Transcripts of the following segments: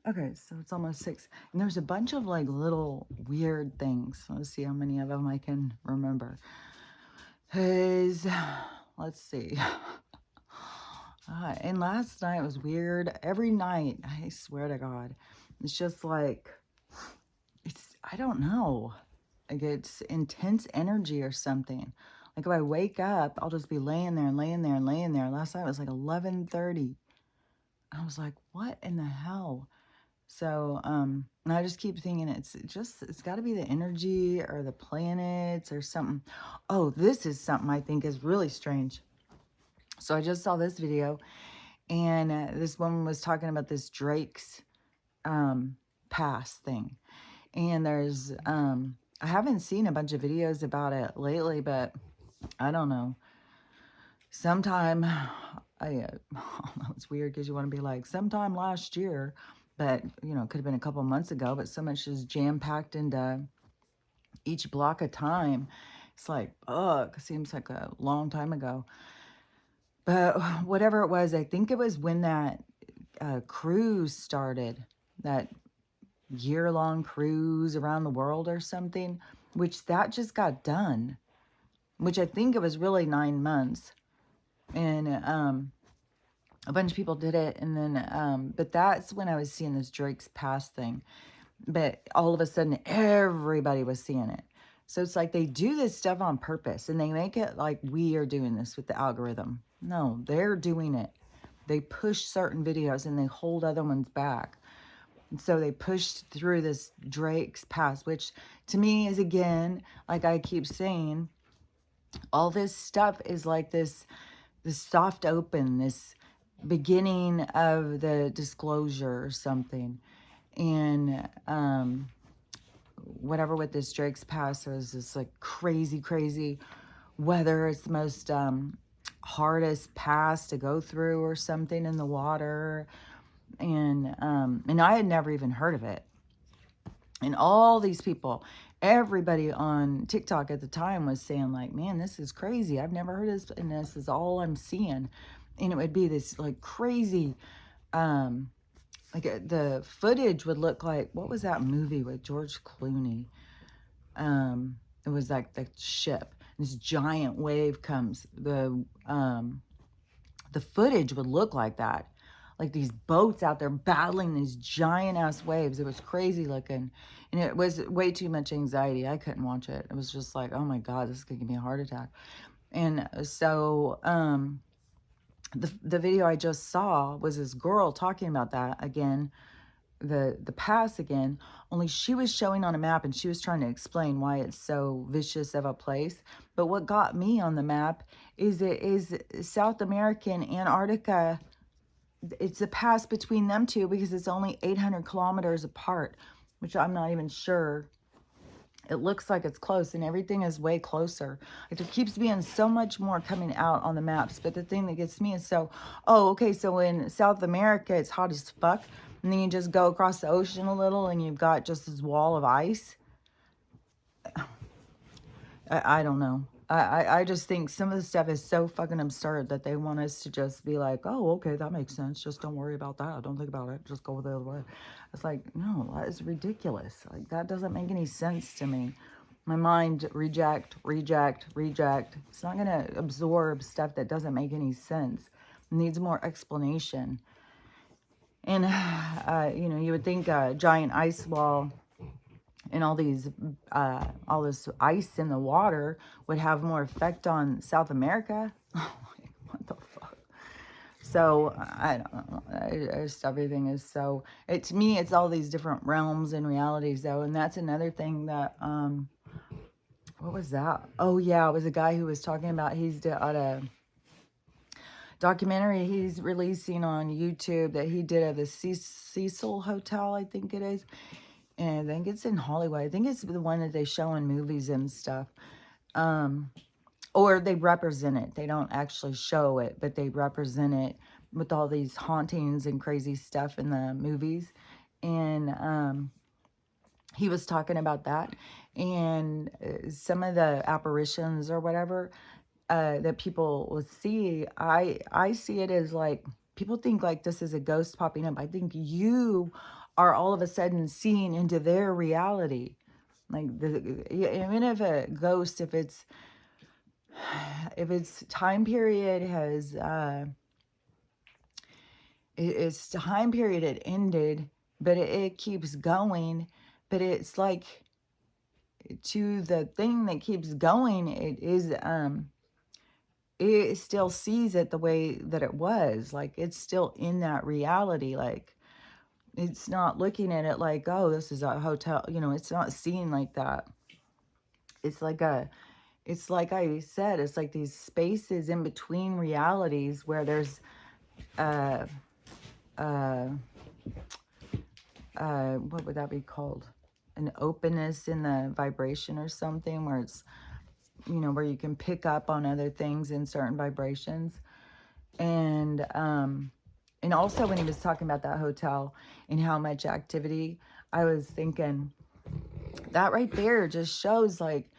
Okay, so it's almost 6. And there's a bunch of like little weird things. Let's see how many of them I can remember. Cause let's see. And last night was weird. Every night, I swear to God, it's just like I don't know. Like it's intense energy or something. Like if I wake up, I'll just be laying there and laying there and laying there. Last night was like 11:30. I was like, what in the hell? So, and I just keep thinking it's got to be the energy or the planets or something. Oh, this is something I think is really strange. So I just saw this video, and this woman was talking about this Drake's pass thing. And I haven't seen a bunch of videos about it lately, but I don't know. Sometime, it's weird because you want to be like, sometime last year, but, it could have been a couple months ago, but so much is jam-packed into each block of time. It's like, ugh, seems like a long time ago. But whatever it was, I think it was when that cruise started, that year-long cruise around the world or something, which that just got done, which I think it was really 9 months. And a bunch of people did it. And then, but that's when I was seeing this Drake's Pass thing. But all of a sudden, everybody was seeing it. So it's like they do this stuff on purpose and they make it like we are doing this with the algorithm. No, they're doing it. They push certain videos and they hold other ones back. And so they pushed through this Drake's Pass, which to me is, again, like I keep saying, all this stuff is like this soft open, this beginning of the disclosure or something. And whatever with this Drake's Pass, there's this like crazy weather. It's the most hardest pass to go through or something in the water. And I had never even heard of it. And all these people, everybody on TikTok at the time was saying like, man, this is crazy. I've never heard of this, and this is all I'm seeing. And it would be this like crazy, the footage would look like, what was that movie with George Clooney? It was like the ship. This giant wave comes. The footage would look like that. Like these boats out there battling these giant ass waves. It was crazy looking. And it was way too much anxiety. I couldn't watch it. It was just like, oh my God, this is gonna give me a heart attack. And so the video I just saw was this girl talking about that again, the pass again, only she was showing on a map and she was trying to explain why it's so vicious of a place. But what got me on the map is it is South America and Antarctica. It's a pass between them two because it's only 800 kilometers apart, which I'm not even sure. It looks like it's close and everything is way closer. Like there keeps being so much more coming out on the maps. But the thing that gets me is okay, so in South America, it's hot as fuck. And then you just go across the ocean a little and you've got just this wall of ice. I don't know. I just think some of the stuff is so fucking absurd that they want us to just be like, oh, okay, that makes sense. Just don't worry about that. Don't think about it. Just go the other way. It's like, no, that is ridiculous. Like, that doesn't make any sense to me. My mind, reject. It's not going to absorb stuff that doesn't make any sense. It needs more explanation. And, you would think a giant ice wall and all this ice in the water would have more effect on South America. What the fuck? So I don't know. Just everything is so. To me, it's all these different realms and realities, though, and that's another thing that. What was that? Oh yeah, it was a guy who was talking about he's at a documentary he's releasing on YouTube that he did at the Cecil Hotel, I think it is. And I think it's in Hollywood. I think it's the one that they show in movies and stuff. Or they represent it. They don't actually show it, but they represent it with all these hauntings and crazy stuff in the movies. And he was talking about that. And some of the apparitions or whatever that people will see, I see it as like, people think like this is a ghost popping up. I think you are all of a sudden seeing into their reality. Like, even if a ghost, if its time period has, its time period had ended, but it keeps going, but it's like, to the thing that keeps going, it still sees it the way that it was. Like, it's still in that reality. Like, it's not looking at it like, oh, this is a hotel. It's not seeing like that. It's like I said, it's like these spaces in between realities where there's uh uh what would that be called? An openness in the vibration or something, where it's, where you can pick up on other things in certain vibrations. And also, when he was talking about that hotel and how much activity, I was thinking that right there just shows like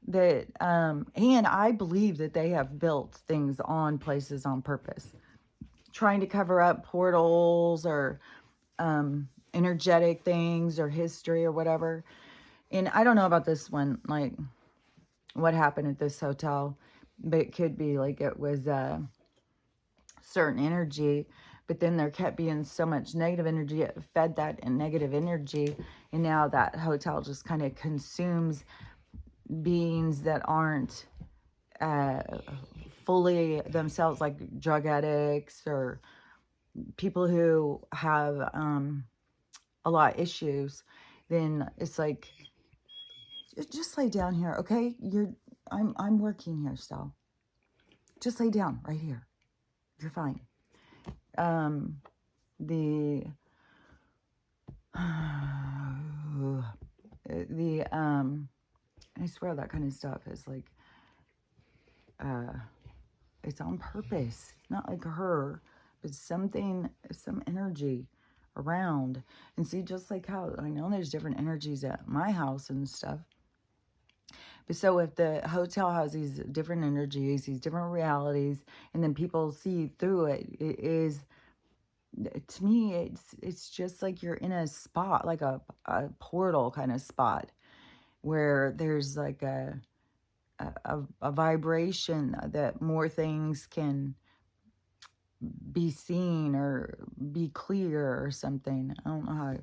that. And I believe that they have built things on places on purpose, trying to cover up portals or energetic things or history or whatever. And I don't know about this one, like what happened at this hotel, but it could be like it was certain energy, but then there kept being so much negative energy, it fed that and negative energy, and now that hotel just kind of consumes beings that aren't uh, fully themselves, like drug addicts or people who have a lot of issues. Then it's like, just lay down here, okay? I'm working here still. Just lay down right here. You're fine. The the I swear that kind of stuff is like it's on purpose, not like her, but some energy around. And see, just like how I know there's different energies at my house and stuff, but so if the hotel has these different energies, these different realities, and then people see through it, it is, to me, it's just like you're in a spot, like a portal kind of spot, where there's like a vibration that more things can be seen or be clear or something. I don't know how to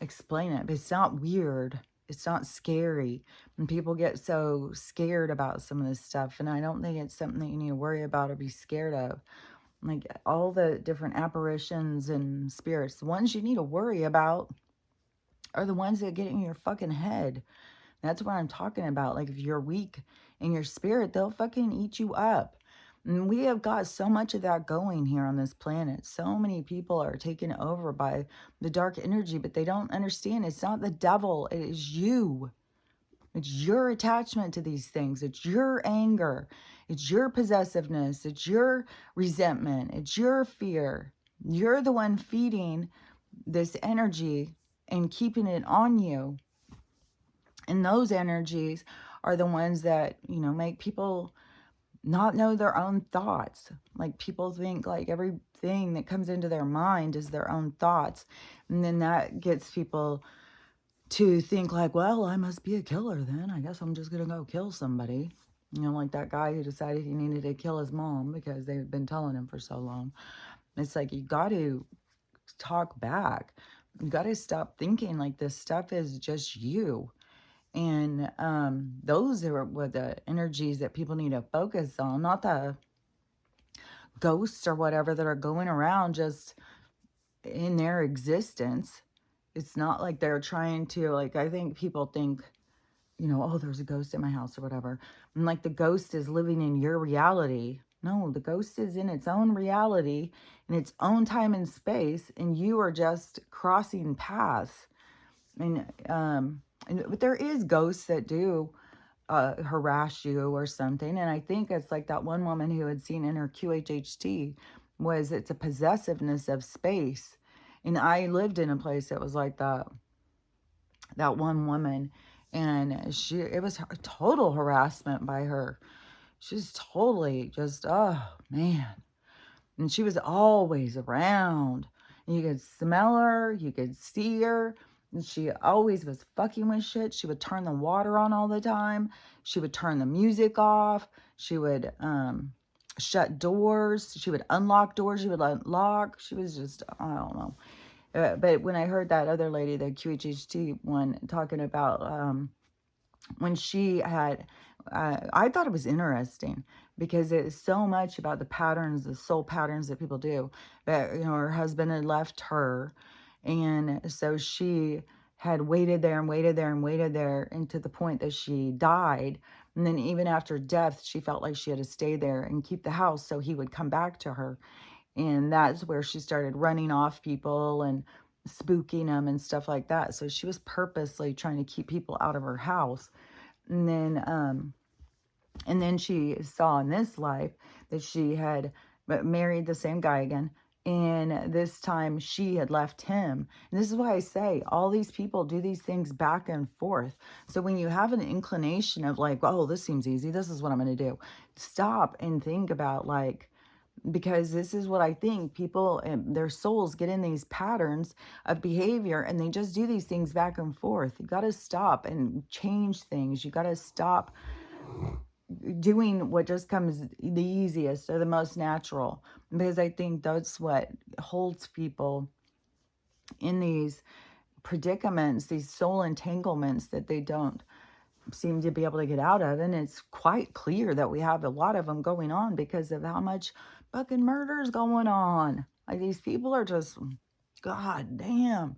explain it, but it's not weird. It's not scary. And people get so scared about some of this stuff, and I don't think it's something that you need to worry about or be scared of. Like, all the different apparitions and spirits, the ones you need to worry about are the ones that get in your fucking head. That's what I'm talking about. Like, if you're weak in your spirit, they'll fucking eat you up. And we have got so much of that going here on this planet. So many people are taken over by the dark energy, but they don't understand it's not the devil, it is you. It's your attachment to these things. It's your anger. It's your possessiveness. It's your resentment. It's your fear. You're the one feeding this energy and keeping it on you. And those energies are the ones that, make people not know their own thoughts. Like, people think like everything that comes into their mind is their own thoughts. And then that gets people to think like, well, I must be a killer then. I guess I'm just going to go kill somebody. Like that guy who decided he needed to kill his mom because they've been telling him for so long. It's like, you got to talk back. You got to stop thinking like this stuff is just you. And those are what the energies that people need to focus on, not the ghosts or whatever that are going around just in their existence. It's not like they're trying to, like, I think people think, oh, there's a ghost in my house or whatever. And like the ghost is living in your reality. No, the ghost is in its own reality, in its own time and space, and you are just crossing paths. But there is ghosts that do harass you or something. And I think it's like that one woman who had seen in her QHHT it's a possessiveness of space. And I lived in a place that was like that one woman, and it was total harassment by her. She's totally just, oh man. And she was always around. You could smell her, you could see her. And she always was fucking with shit. She would turn the water on all the time. She would turn the music off. She would shut doors. She would unlock doors. She would unlock. She was just, I don't know. But when I heard that other lady, the QHHT one, talking about when she had, I thought it was interesting because it's so much about the patterns, the soul patterns that people do. But, you know, her husband had left her. And so she had waited there and waited there and waited there, and to the point that she died. And then even after death, she felt like she had to stay there and keep the house so he would come back to her. And that's where she started running off people and spooking them and stuff like that. So she was purposely trying to keep people out of her house. And then she saw in this life that she had married the same guy again. And this time she had left him. And this is why I say all these people do these things back and forth. So when you have an inclination of like, oh, this seems easy, this is what I'm going to do, stop and think about like, because this is what I think people and their souls get in these patterns of behavior and they just do these things back and forth. You got to stop and change things. You got to stop doing what just comes the easiest or the most natural, because I think that's what holds people in these predicaments, these soul entanglements that they don't seem to be able to get out of. And it's quite clear that we have a lot of them going on because of how much fucking murder is going on. Like these people are just, god damn,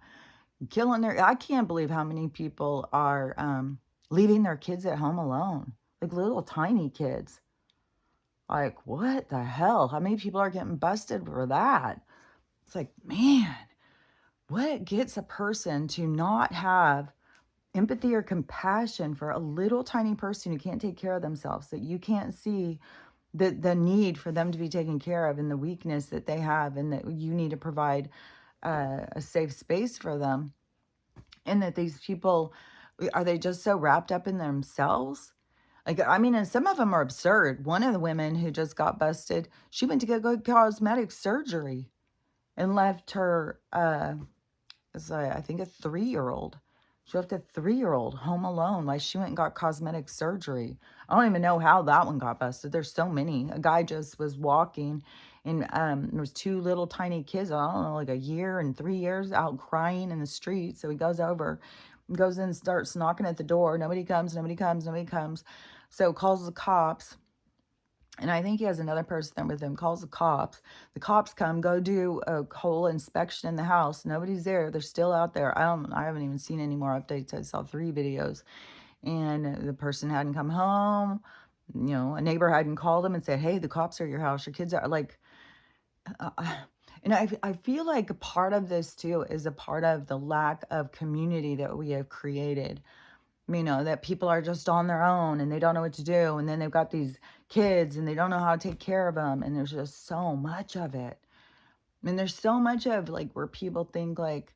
killing their, I can't believe how many people are leaving their kids at home alone, like little tiny kids. Like, what the hell? How many people are getting busted for that? It's like, man, what gets a person to not have empathy or compassion for a little tiny person who can't take care of themselves, that you can't see the need for them to be taken care of and the weakness that they have, and that you need to provide a safe space for them, and that these people, are they just so wrapped up in themselves? Like, I mean, and some of them are absurd. One of the women who just got busted, she went to get good cosmetic surgery and left her, I think a 3-year-old. She left a 3-year-old home alone while she went and got cosmetic surgery. I don't even know how that one got busted. There's so many. A guy just was walking, and there was 2 little tiny kids, I don't know, like a year and 3 years, out crying in the street. So he goes over, goes in, starts knocking at the door. Nobody comes, nobody comes, nobody comes. So calls the cops. And I think he has another person there with him, calls the cops. The cops come, go do a whole inspection in the house. Nobody's there. They're still out there. I haven't even seen any more updates. I saw 3 videos. And the person hadn't come home. You know, a neighbor hadn't called them and said, hey, the cops are at your house. Your kids are like, uh, and I feel like a part of this too is a part of the lack of community that we have created. You know, that people are just on their own and they don't know what to do. And then they've got these kids and they don't know how to take care of them. And there's just so much of it. And there's so much of like where people think like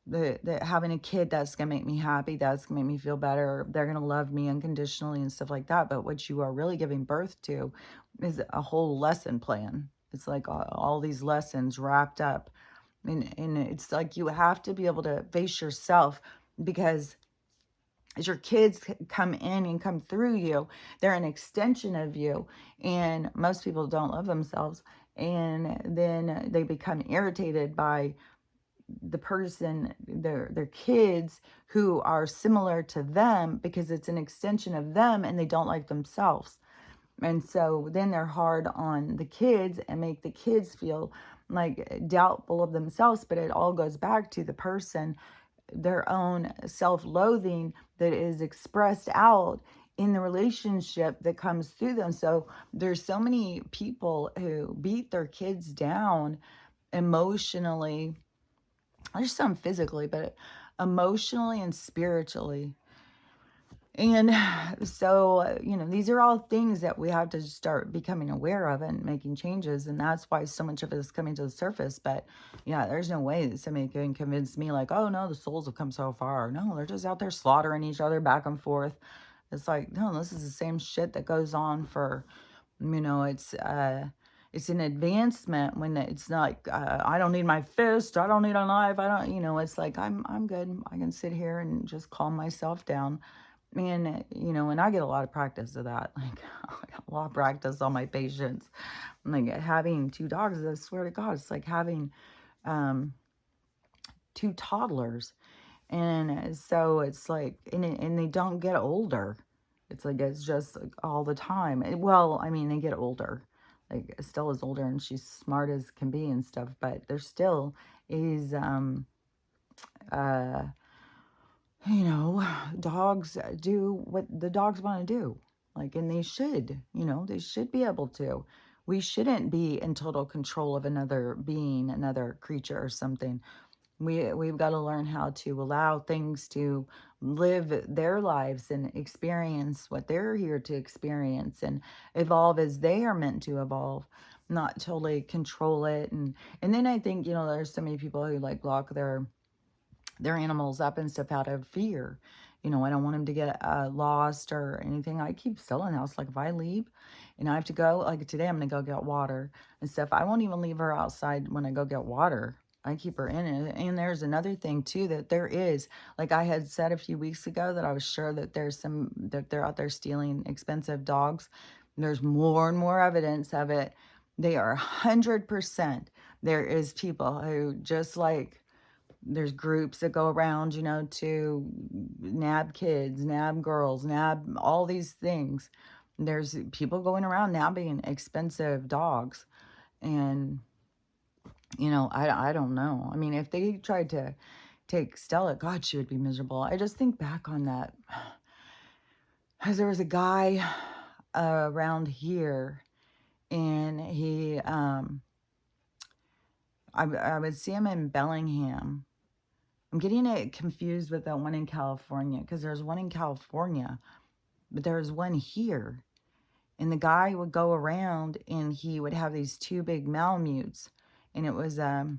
the having a kid, that's gonna make me happy, that's gonna make me feel better, they're gonna love me unconditionally and stuff like that. But what you are really giving birth to is a whole lesson plan. It's like all these lessons wrapped up. And it's like you have to be able to face yourself, because as your kids come in and come through you, they're an extension of you. And most people don't love themselves. And then they become irritated by the person, their kids who are similar to them, because it's an extension of them and they don't like themselves. And so then they're hard on the kids and make the kids feel like doubtful of themselves. But it all goes back to the person, their own self-loathing that is expressed out in the relationship that comes through them. So there's so many people who beat their kids down emotionally, not just some physically, but emotionally and spiritually. And so, you know, these are all things that we have to start becoming aware of and making changes. And that's why so much of it is coming to the surface. But yeah, there's no way that somebody can convince me like, oh no, the souls have come so far. No, they're just out there slaughtering each other back and forth. It's like, no, this is the same shit that goes on for, you know, it's it's an advancement when it's not, I don't need my fist, I don't need a knife, I don't, it's like, I'm good. I can sit here and just calm myself down. And, and I get a lot of practice of that. Like, I got a lot of practice on my patients. Like, having two dogs, I swear to God, it's like having um, two toddlers. And so it's like, and they don't get older. It's like, it's just like all the time. Well, I mean, they get older. Like, Stella's older and she's smart as can be and stuff, but there still is, uh, dogs do what the dogs want to do. Like, and they should be able to. We shouldn't be in total control of another being, another creature or something. We've got to learn how to allow things to live their lives and experience what they're here to experience and evolve as they are meant to evolve, not totally control it. And then I think, there's so many people who like lock their animals up and stuff out of fear. I don't want them to get lost or anything. I keep Stella in the house. Like, if I leave and I have to go, like today, I'm going to go get water and stuff. I won't even leave her outside when I go get water. I keep her in it. And there's another thing too, that there is, like I had said a few weeks ago, that I was sure that that they're out there stealing expensive dogs. There's more and more evidence of it. They are 100%. There is people who just like, there's groups that go around, to nab kids, nab girls, nab all these things. There's people going around nabbing expensive dogs. And, I don't know. I mean, if they tried to take Stella, God, she would be miserable. I just think back on that. Because there was a guy around here, and I would see him in Bellingham. I'm getting it confused with that one in California, because there's one in California, but there's one here. And the guy would go around and he would have these two big Malamutes. And it was, man,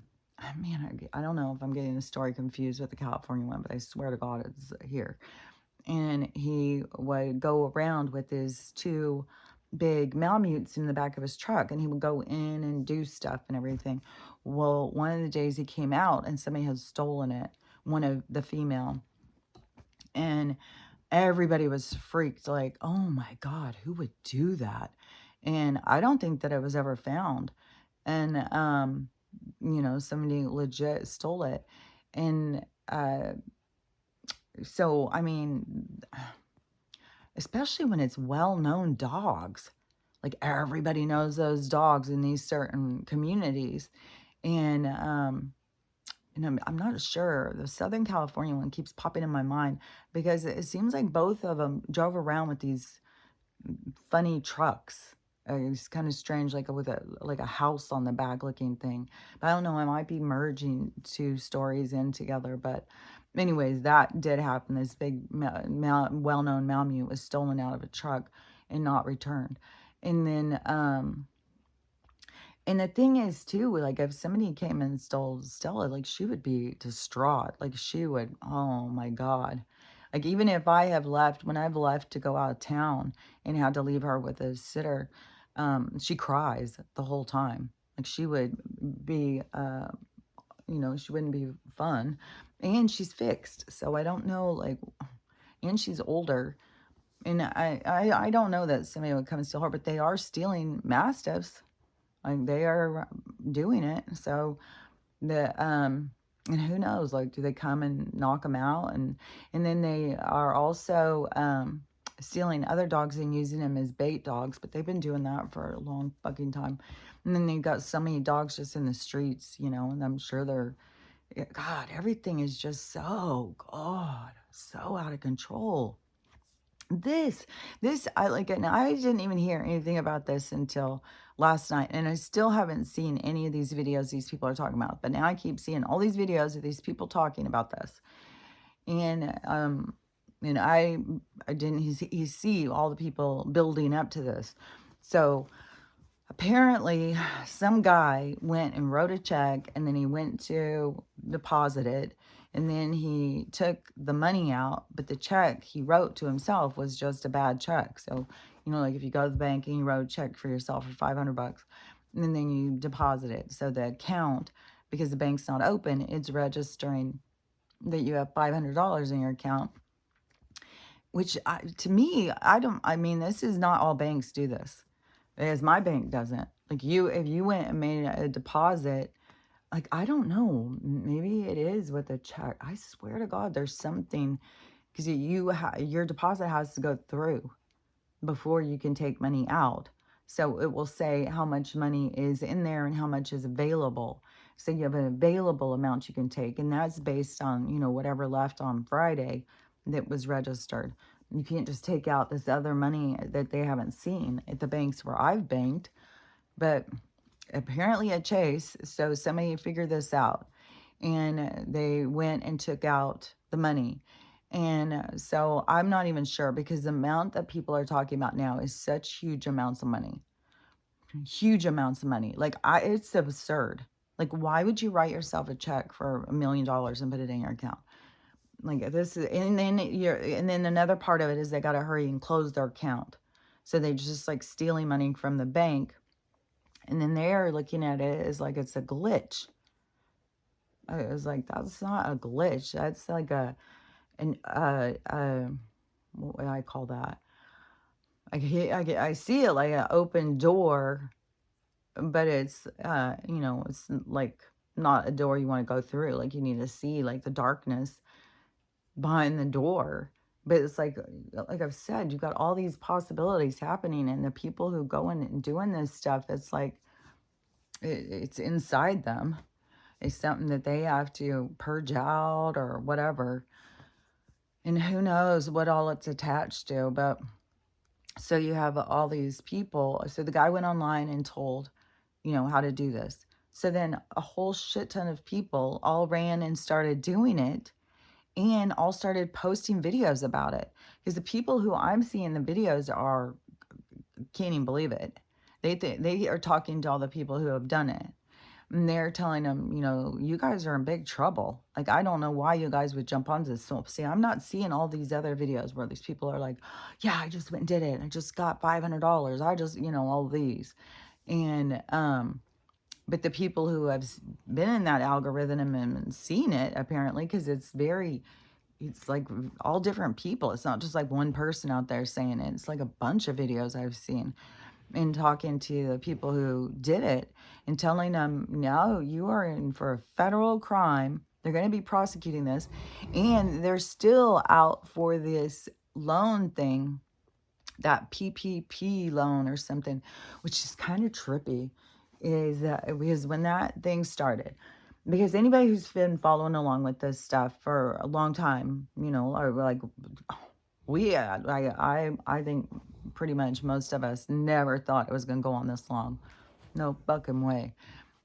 I don't know if I'm getting the story confused with the California one, but I swear to God it's here. And he would go around with his two big Malamutes in the back of his truck, and he would go in and do stuff and everything. Well, one of the days he came out and somebody had stolen it, one of the female, and everybody was freaked, like, oh my God, who would do that? And I don't think that it was ever found. And somebody legit stole it. And so I mean, especially when it's well-known dogs, like everybody knows those dogs in these certain communities. And I'm not sure. The Southern California one keeps popping in my mind, because it seems like both of them drove around with these funny trucks. It's kind of strange, like with a house on the back looking thing. But I don't know. I might be merging two stories in together. But anyways, that did happen. This big, well-known Malamute was stolen out of a truck and not returned. And then, and the thing is too, like if somebody came and stole Stella, like she would be distraught. Like she would, oh my God. Like even if I have left, when I've left to go out of town and had to leave her with a sitter, she cries the whole time. Like she would be, she wouldn't be fun. And she's fixed. So I don't know, like, and she's older. And I don't know that somebody would come and steal her, but they are stealing Mastiffs. Like they are doing it. So and who knows, like, do they come and knock them out? And then they are also stealing other dogs and using them as bait dogs, but they've been doing that for a long fucking time. And then they've got so many dogs just in the streets, and I'm sure God, everything is just so, God, so out of control. This, I like it. And I didn't even hear anything about this until last night. And I still haven't seen any of these videos these people are talking about. But now I keep seeing all these videos of these people talking about this. And, I didn't see all the people building up to this. So apparently some guy went and wrote a check, and then he went to deposit it, and then he took the money out, but the check he wrote to himself was just a bad check. So like if you go to the bank and you wrote a check for yourself for $500, and then you deposit it. So the account, because the bank's not open, it's registering that you have $500 in your account, which to me, I mean, this is not all banks do this, because my bank doesn't. Like if you went and made a deposit, like, I don't know, maybe it is with a check. I swear to God, there's something, because your deposit has to go through before you can take money out. So it will say how much money is in there and how much is available. So you have an available amount you can take, and that's based on, whatever left on Friday that was registered. You can't just take out this other money that they haven't seen at the banks where I've banked, but apparently at Chase. So somebody figured this out, and they went and took out the money. And so I'm not even sure, because the amount that people are talking about now is such huge amounts of money. Huge amounts of money. Like, it's absurd. Like, why would you write yourself a check for $1 million and put it in your account? Like, this is, and then another part of it is they got to hurry and close their account. So they just like stealing money from the bank. And then they're looking at it as like it's a glitch. I was like, that's not a glitch. That's like what would I call that? I see it like an open door, but it's, it's like not a door you want to go through. Like, you need to see like the darkness behind the door. But it's like I've said, you got all these possibilities happening, and the people who go in and doing this stuff, it's like it's inside them. It's something that they have to purge out or whatever. And who knows what all it's attached to. But so you have all these people. So the guy went online and told, how to do this. So then a whole shit ton of people all ran and started doing it, and all started posting videos about it. Because the people who I'm seeing the videos can't even believe it. They are talking to all the people who have done it. And they're telling them, you guys are in big trouble. Like, I don't know why you guys would jump onto this. So, see, I'm not seeing all these other videos where these people are like, yeah, I just went and did it. I just got $500. I just, all these. And, but the people who have been in that algorithm and seen it, apparently, because it's like all different people. It's not just like one person out there saying it. It's like a bunch of videos I've seen, and talking to the people who did it and telling them, no, you are in for a federal crime. They're going to be prosecuting this. And they're still out for this loan thing, that PPP loan or something, which is kind of trippy, is because when that thing started, because anybody who's been following along with this stuff for a long time, are like, I think pretty much most of us never thought it was going to go on this long. No fucking way.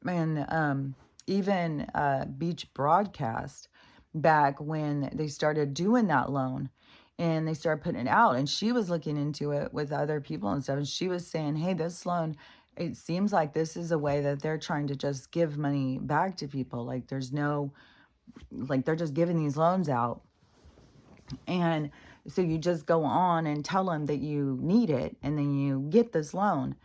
And even Beach Broadcast, back when they started doing that loan and they started putting it out, and she was looking into it with other people and stuff, and she was saying, hey, this loan, it seems like this is a way that they're trying to just give money back to people. Like, there's no, like, they're just giving these loans out. And so you just go on and tell them that you need it, and then you get this loan.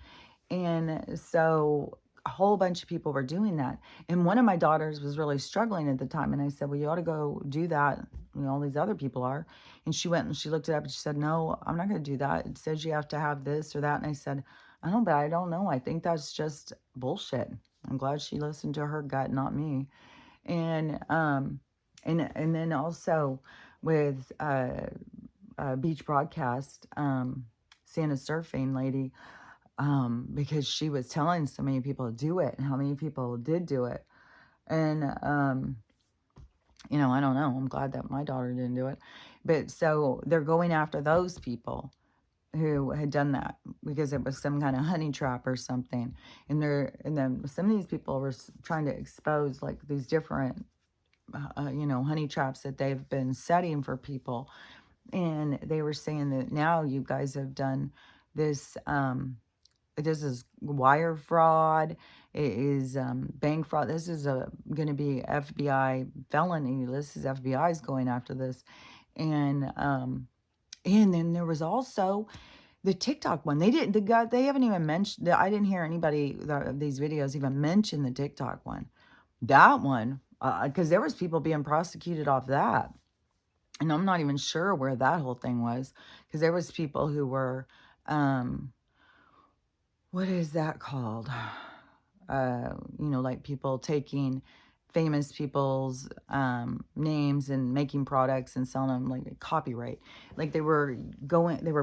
And so a whole bunch of people were doing that. And one of my daughters was really struggling at the time. And I said, well, you ought to go do that. All these other people are. And she went and she looked it up and she said, no, I'm not going to do that. It says you have to have this or that. And I said, I know, but I don't know. I think that's just bullshit. I'm glad she listened to her gut, not me. And then also with Beach Broadcast, Santa Surfing lady, because she was telling so many people to do it and how many people did do it. And, I don't know. I'm glad that my daughter didn't do it. But so they're going after those people who had done that because it was some kind of honey trap or something. And then some of these people were trying to expose like these different, honey traps that they've been setting for people. And they were saying that now you guys have done this, this is wire fraud. It is bank fraud. This is going to be FBI felony. This is FBI's going after this. And then there was also The TikTok one, they didn't, they haven't even mentioned, I didn't hear anybody of these videos even mention the TikTok one. That one, because there was people being prosecuted off that. And I'm not even sure where that whole thing was, because there was people who were, um, what is that called? Like people taking famous people's names and making products and selling them like copyright. Like they were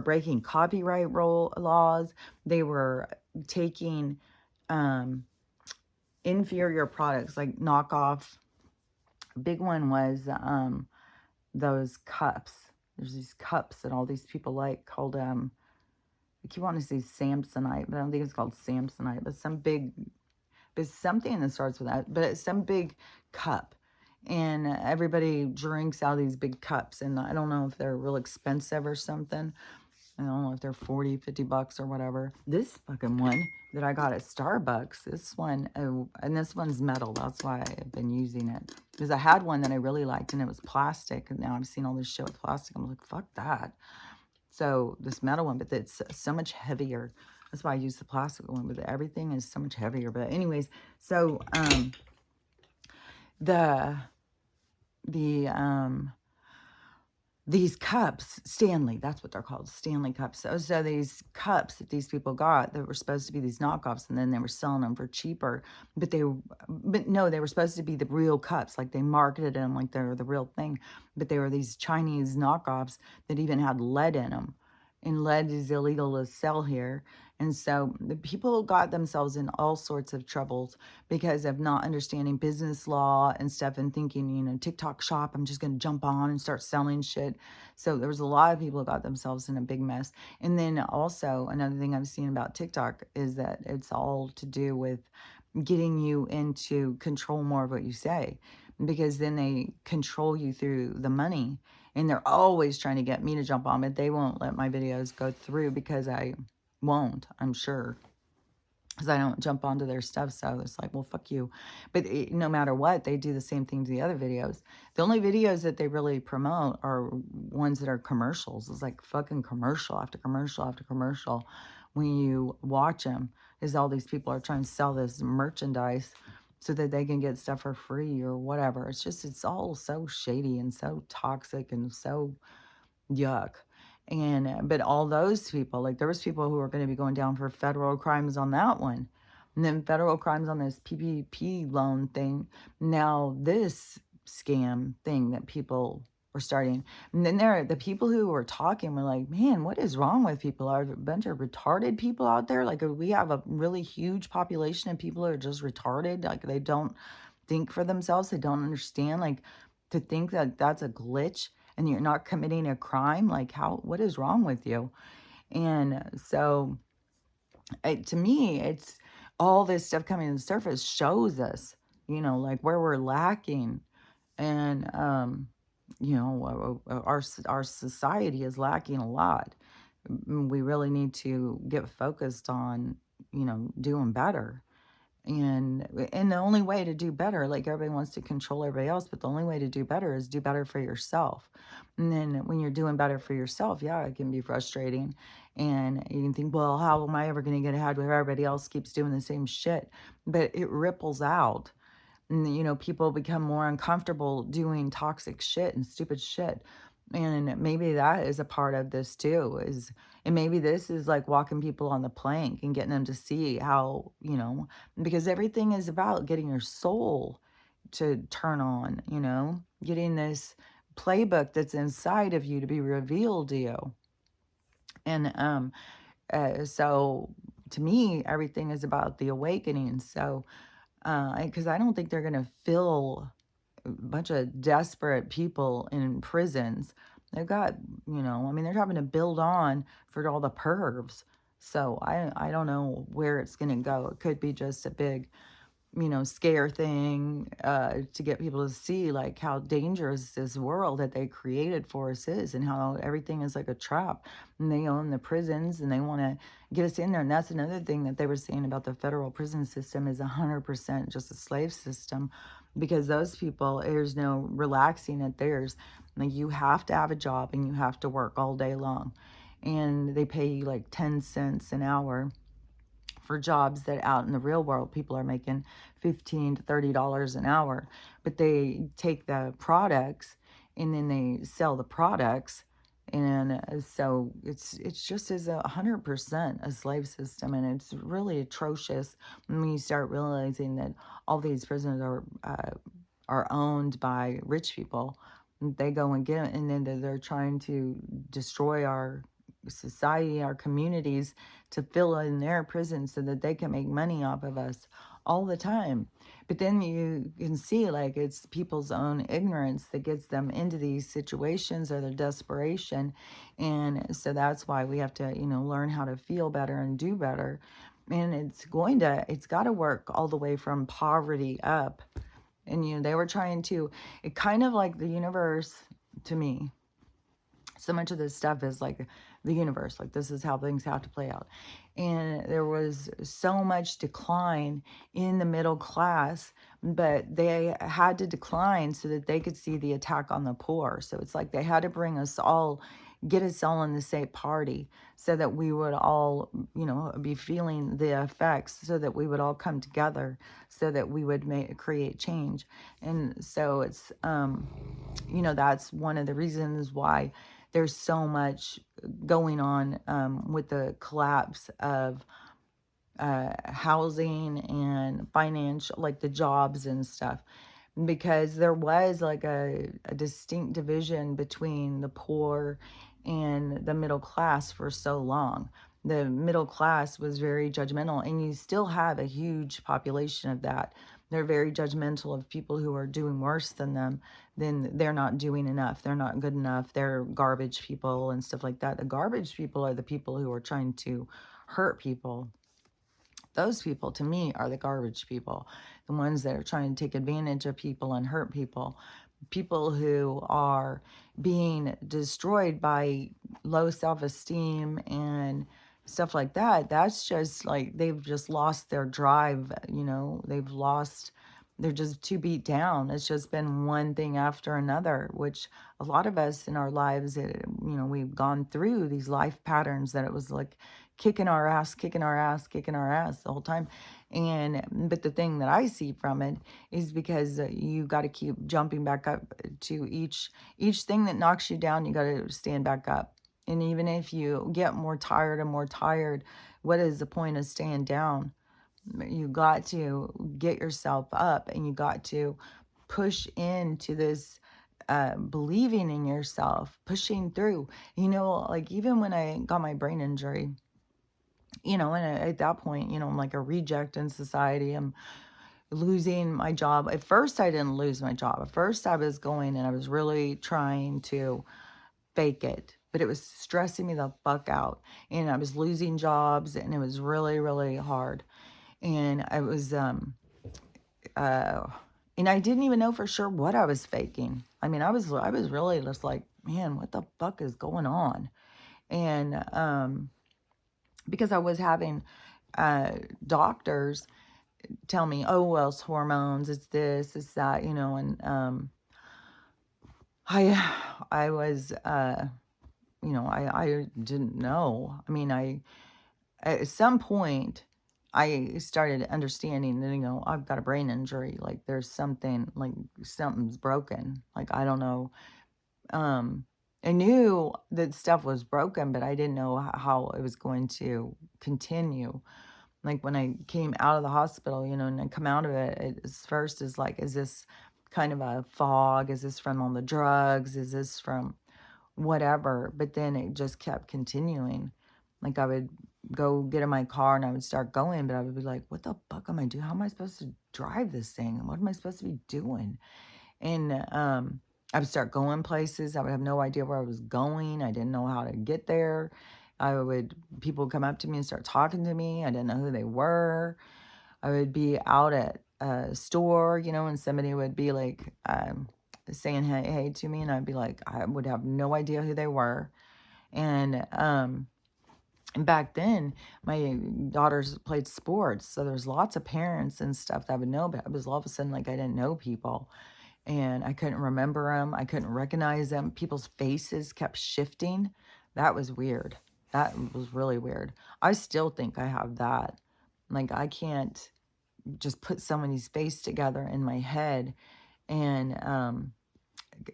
breaking copyright laws. They were taking um, inferior products like knockoff. Big one was those cups. There's these cups that all these people like called I keep wanting to say Samsonite, but I don't think it's called Samsonite, but it's something that starts with that, but it's some big cup. And everybody drinks out of these big cups. And I don't know if they're real expensive or something. I don't know if they're 40, $50 or whatever. This fucking one that I got at Starbucks, this one, and this one's metal. That's why I've been using it. Because I had one that I really liked and it was plastic. And now I've seen all this shit with plastic. I'm like, fuck that. So this metal one, but it's so much heavier. That's why I use the plastic one, but everything is so much heavier. But anyways, so the these cups, Stanley, that's what they're called, Stanley cups. So these cups that these people got that were supposed to be these knockoffs, and then they were selling them for cheaper. But no, they were supposed to be the real cups. Like they marketed them like they're the real thing. But they were these Chinese knockoffs that even had lead in them. And lead is illegal to sell here. And so the people got themselves in all sorts of troubles because of not understanding business law and stuff and thinking, TikTok shop, I'm just going to jump on and start selling shit. So there was a lot of people who got themselves in a big mess. And then also another thing I've seen about TikTok is that it's all to do with getting you into control more of what you say, because then they control you through the money. And they're always trying to get me to jump on it. They won't let my videos go through because I won't, I'm sure. Because I don't jump onto their stuff. So it's like, well, fuck you. But no matter what, they do the same thing to the other videos. The only videos that they really promote are ones that are commercials. It's like fucking commercial after commercial after commercial. When you watch them, is all these people are trying to sell this merchandise so that they can get stuff for free or whatever. It's all so shady and so toxic and so yuck. But all those people, like there was people who were going to be going down for federal crimes on that one. And then federal crimes on this PPP loan thing. Now this scam thing that people were starting. And then the people who were talking were like, man, what is wrong with people? Are there a bunch of retarded people out there? Like we have a really huge population of people who are just retarded. Like they don't think for themselves. They don't understand. Like to think that that's a glitch and you're not committing a crime, like what is wrong with you? And so to me, it's all this stuff coming to the surface shows us, like where we're lacking. And our society is lacking a lot. We really need to get focused on doing better. And the only way to do better, like everybody wants to control everybody else, but the only way to do better is do better for yourself. And then when you're doing better for yourself, yeah, it can be frustrating. And you can think, well, how am I ever going to get ahead where everybody else keeps doing the same shit? But it ripples out. And, people become more uncomfortable doing toxic shit and stupid shit. And maybe that is a part of this too, and maybe this is like walking people on the plank and getting them to see how, because everything is about getting your soul to turn on, getting this playbook that's inside of you to be revealed to you. And so to me, everything is about the awakening. So, because I don't think they're going to fill a bunch of desperate people in prisons. They've got, they're having to build on for all the pervs. So I don't know where it's going to go. It could be just a big, scare thing to get people to see like how dangerous this world that they created for us is, and how everything is like a trap. And they own the prisons and they want to get us in there. And that's another thing that they were saying about the federal prison system is 100% just a slave system, because those people, there's no relaxing at theirs. Like you have to have a job and you have to work all day long. and they pay you like 10 cents an hour for jobs that out in the real world people are making $15 to $30 an hour. But they take the products and then they sell the products, and so it's just as 100% a slave system, and it's really atrocious when you start realizing that all these prisons are owned by rich people. They go and get it, and then they're trying to destroy our society, our communities, to fill in their prisons so that they can make money off of us all the time. But then you can see, like, it's people's own ignorance that gets them into these situations, or their desperation. And so that's why we have to, learn how to feel better and do better. And it's got to work all the way from poverty up. And, they were trying to, it kind of like the universe, to me, so much of this stuff is like the universe, like this is how things have to play out. And there was so much decline in the middle class, but they had to decline so that they could see the attack on the poor. So it's like they had to bring us all, get us all in the same party, so that we would all, be feeling the effects, so that we would all come together, so that we would create change. And so it's that's one of the reasons why there's so much going on with the collapse of housing and financial, like the jobs and stuff, because there was like a distinct division between the poor and the middle class for so long. The middle class was very judgmental, and you still have a huge population of that. They're very judgmental of people who are doing worse than them. Then they're not doing enough, they're not good enough, they're garbage people and stuff like that. The garbage people are the people who are trying to hurt people. Those people, to me, are the garbage people, the ones that are trying to take advantage of people and hurt people. People who are being destroyed by low self-esteem and stuff like that. That's just like they've just lost their drive, they're just too beat down. It's just been one thing after another, which a lot of us in our lives, we've gone through these life patterns that it was like kicking our ass, kicking our ass, kicking our ass the whole time. But the thing that I see from it is because you got to keep jumping back up to each thing that knocks you down. You got to stand back up. And even if you get more tired and more tired, what is the point of staying down? You got to get yourself up, and you got to push into this believing in yourself, pushing through. Like even when I got my brain injury, and at that point, I'm like a reject in society. I'm losing my job. At first, I didn't lose my job. At first, I was going and I was really trying to fake it, but it was stressing me the fuck out. And I was losing jobs, and it was really, really hard. And I was, and I didn't even know for sure what I was faking. I mean, I was really just like, man, what the fuck is going on? And, because I was having doctors tell me, oh, well, it's hormones, it's this, it's that, and I was, I didn't know. I mean, at some point, I started understanding that, I've got a brain injury. Like there's something, like something's broken. Like, I don't know. Um, I knew that stuff was broken, but I didn't know how it was going to continue. Like when I came out of the hospital, and I come out of it, first is like, is this kind of a fog? Is this from all the drugs? Is this from whatever? But then it just kept continuing. Like I would go get in my car and I would start going, but I would be like, what the fuck am I doing? How am I supposed to drive this thing? What am I supposed to be doing? And I would start going places. I would have no idea where I was going. I didn't know how to get there. People would come up to me and start talking to me. I didn't know who they were. I would be out at a store, and somebody would be like saying hey to me, and I'd be like, I would have no idea who they were. And back then, my daughters played sports, so there's lots of parents and stuff that I would know, but it was all of a sudden like I didn't know people. And I couldn't remember them. I couldn't recognize them. People's faces kept shifting. That was weird. That was really weird. I still think I have that. Like, I can't just put somebody's face together in my head, and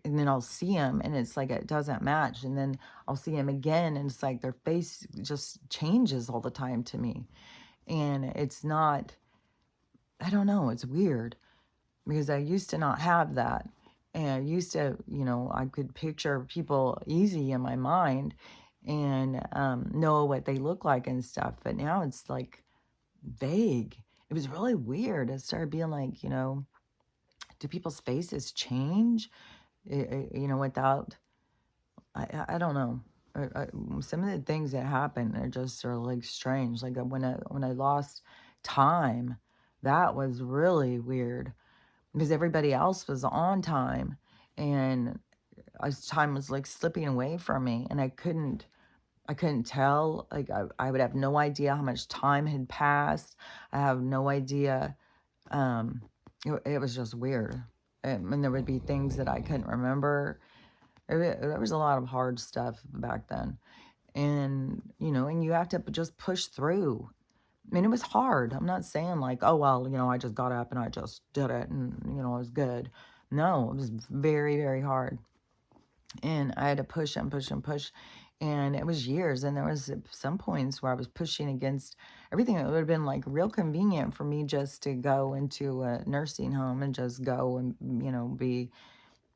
and then I'll see them and it's like it doesn't match, and then I'll see them again and it's like their face just changes all the time to me. And it's not, I don't know, it's weird because I used to not have that. And I used to, I could picture people easy in my mind and know what they look like and stuff. But now it's like vague. It was really weird. It started being like, do people's faces change? Without, I don't know. Some of the things that happen are just sort of like strange. Like when I lost time, that was really weird because everybody else was on time, and time was like slipping away from me, and I couldn't tell. Like I would have no idea how much time had passed. I have no idea. Um, it was just weird. And there would be things that I couldn't remember. There was a lot of hard stuff back then. And, and you have to just push through. I mean, it was hard. I'm not saying like, oh, well, I just got up and I just did it and, it was good. No, it was very, very hard. And I had to push and push and push. And it was years. And there was some points where I was pushing against everything. It would have been like real convenient for me just to go into a nursing home and just go and,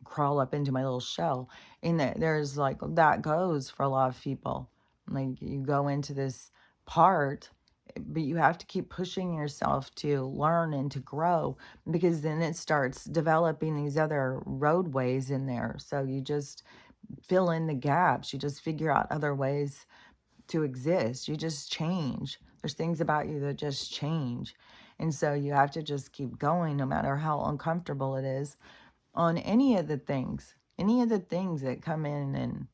crawl up into my little shell. And there's like, that goes for a lot of people. Like you go into this part, but you have to keep pushing yourself to learn and to grow, because then it starts developing these other roadways in there. So you just fill in the gaps. You just figure out other ways to exist. You just change. There's things about you that just change. And so you have to just keep going no matter how uncomfortable it is on any of the things that come in and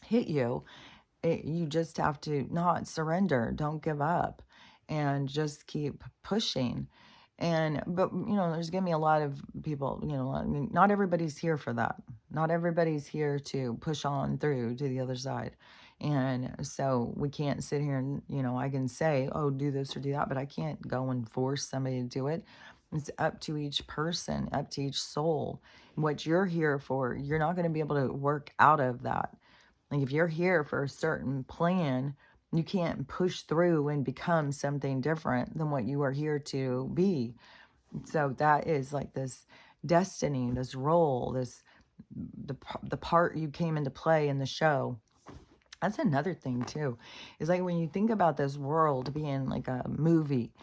hit you. You just have to not surrender, don't give up, and just keep pushing. But there's gonna be a lot of people, I mean, not everybody's here for that. Not everybody's here to push on through to the other side. And so we can't sit here and, I can say, oh, do this or do that, but I can't go and force somebody to do it. It's up to each person, up to each soul. What you're here for, you're not going to be able to work out of that. Like if you're here for a certain plan, you can't push through and become something different than what you are here to be. So that is like this destiny, this role, the part you came into play in the show. That's another thing too. Is like when you think about this world being like a movie,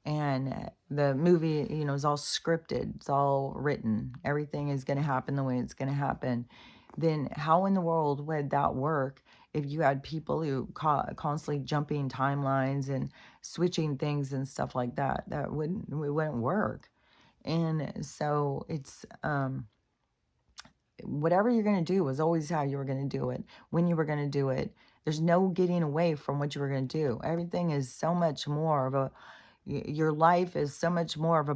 and the movie, is all scripted, it's all written, everything is going to happen the way it's going to happen. Then how in the world would that work if you had people who constantly jumping timelines and switching things and stuff like that? It wouldn't work. And so it's whatever you're going to do was always how you were going to do it, when you were going to do it. There's no getting away from what you were going to do. Everything is so much more of a, your life is so much more of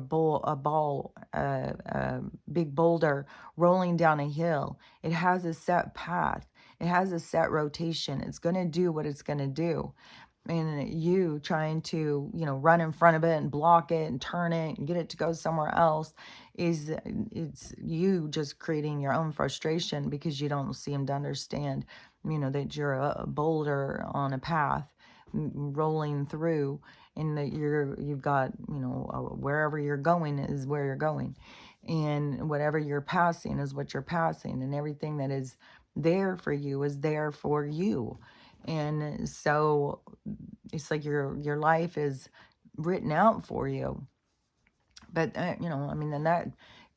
a big boulder rolling down a hill. It has a set path. It has a set rotation. It's going to do what it's going to do. And you trying to, run in front of it and block it and turn it and get it to go somewhere else, it's you just creating your own frustration because you don't seem to understand, that you're a boulder on a path rolling through, and that you've got, wherever you're going is where you're going, and whatever you're passing is what you're passing, and everything that is there for you is there for you. And so it's like your life is written out for you. But I mean, and that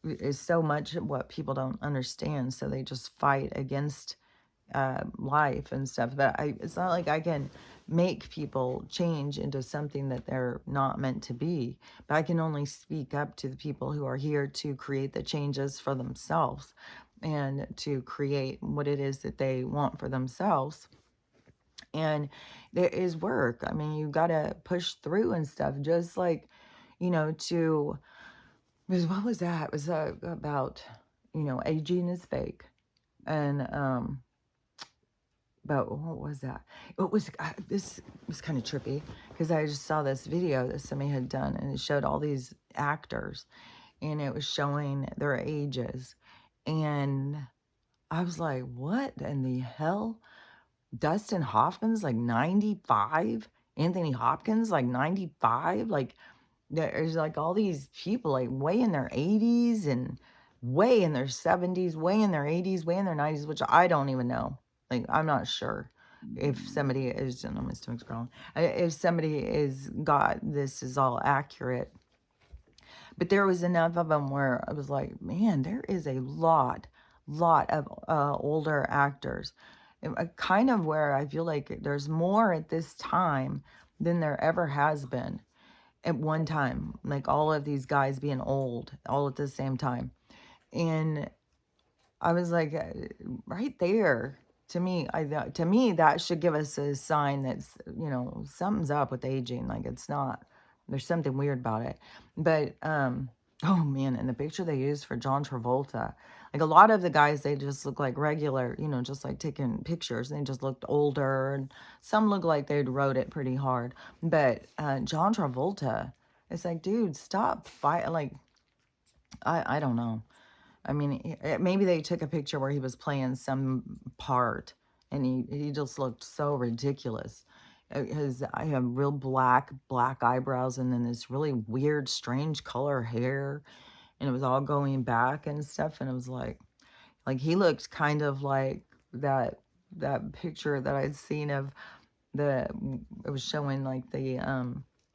is so much what people don't understand, so they just fight against life and stuff. But it's not like I can make people change into something that they're not meant to be, but I can only speak up to the people who are here to create the changes for themselves and to create what it is that they want for themselves. And there is work. I mean, you got to push through and stuff, just like, to, because what was that? It was about, aging is fake. And But what was that? It was this was kind of trippy because I just saw this video that somebody had done, and it showed all these actors, and it was showing their ages, and I was like, "What in the hell?" Dustin Hoffman's like 95. Anthony Hopkins like 95. Like there's like all these people like way in their 80s and way in their 70s, way in their 80s, way in their 90s, which I don't even know. Like I'm not sure if somebody is, no, my stomach's growling. If somebody is got this is all accurate, but there was enough of them where I was like, man, there is a lot of older actors. Kind of where I feel like there's more at this time than there ever has been at one time. Like all of these guys being old all at the same time. And I was like, right there. To me, that should give us a sign that's, something's up with aging. Like it's not, there's something weird about it. But, oh man, and the picture they used for John Travolta, like a lot of the guys, they just look like regular, just like taking pictures. They just looked older, and some look like they'd wrote it pretty hard. But John Travolta, it's like, dude, stop fight. Like, I don't know. I mean, maybe they took a picture where he was playing some part, and he just looked so ridiculous. His I have real black eyebrows, and then this really weird, strange color hair, and it was all going back and stuff. And it was like he looked kind of like that picture that I'd seen of the. It was showing like the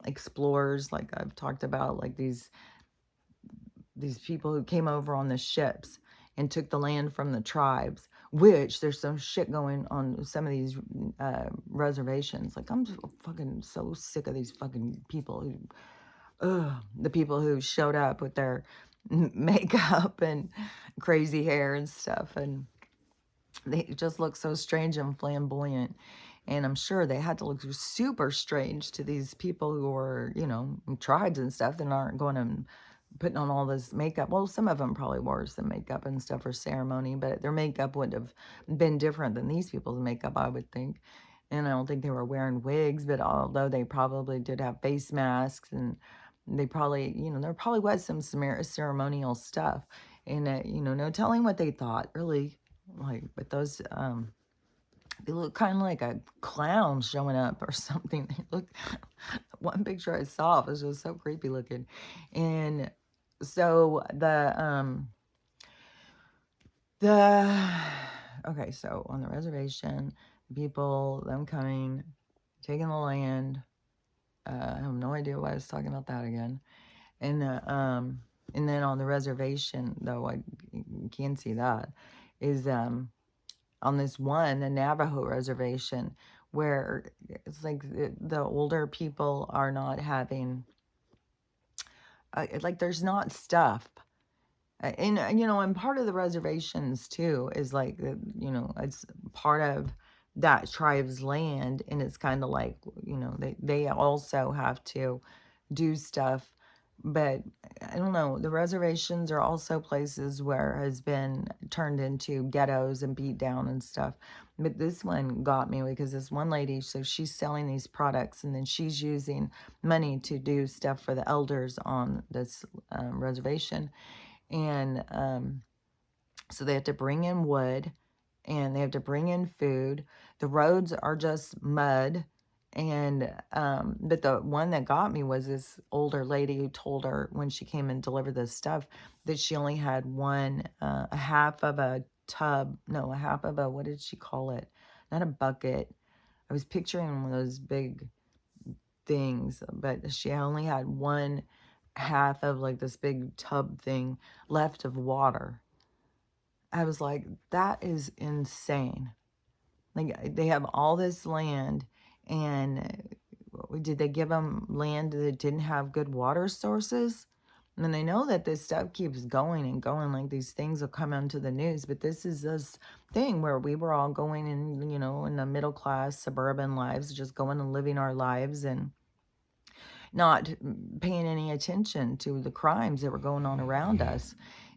explorers, like I've talked about, like these people who came over on the ships and took the land from the tribes, which there's some shit going on some of these reservations. Like, I'm just fucking so sick of these fucking people the people who showed up with their makeup and crazy hair and stuff. And they just look so strange and flamboyant. And I'm sure they had to look super strange to these people who were, tribes and stuff that aren't going to putting on all this makeup. Well, some of them probably wore some makeup and stuff for ceremony, but their makeup would have been different than these people's makeup, I would think. And I don't think they were wearing wigs, but although they probably did have face masks, and they probably, there probably was some ceremonial stuff. And, no telling what they thought, really. Like, but those, they look kind of like a clown showing up or something. They look, one picture I saw was just so creepy looking. And so okay, so on the reservation, people, them coming, taking the land. I have no idea why I was talking about that again. And then on the reservation, though I can see that, is on this one, the Navajo reservation, where it's like the older people are not having, like there's not stuff. And part of the reservations too is like, it's part of that tribe's land, and it's kind of like, they also have to do stuff. But I don't know, the reservations are also places where has been turned into ghettos and beat down and stuff. But this one got me because this one lady, so she's selling these products, and then she's using money to do stuff for the elders on this reservation. And so they have to bring in wood, and they have to bring in food. The roads are just mud. And but the one that got me was this older lady who told her when she came and delivered this stuff that she only had a half of a tub, no, a half of a, what did she call it? Not a bucket. I was picturing one of those big things, but she only had one half of like this big tub thing left of water. I was like, that is insane. Like, they have all this land, and did they give them land that didn't have good water sources? And I know that this stuff keeps going and going, like these things will come onto the news, but this is this thing where we were all going in, in the middle class suburban lives, just going and living our lives and not paying any attention to the crimes that were going on around us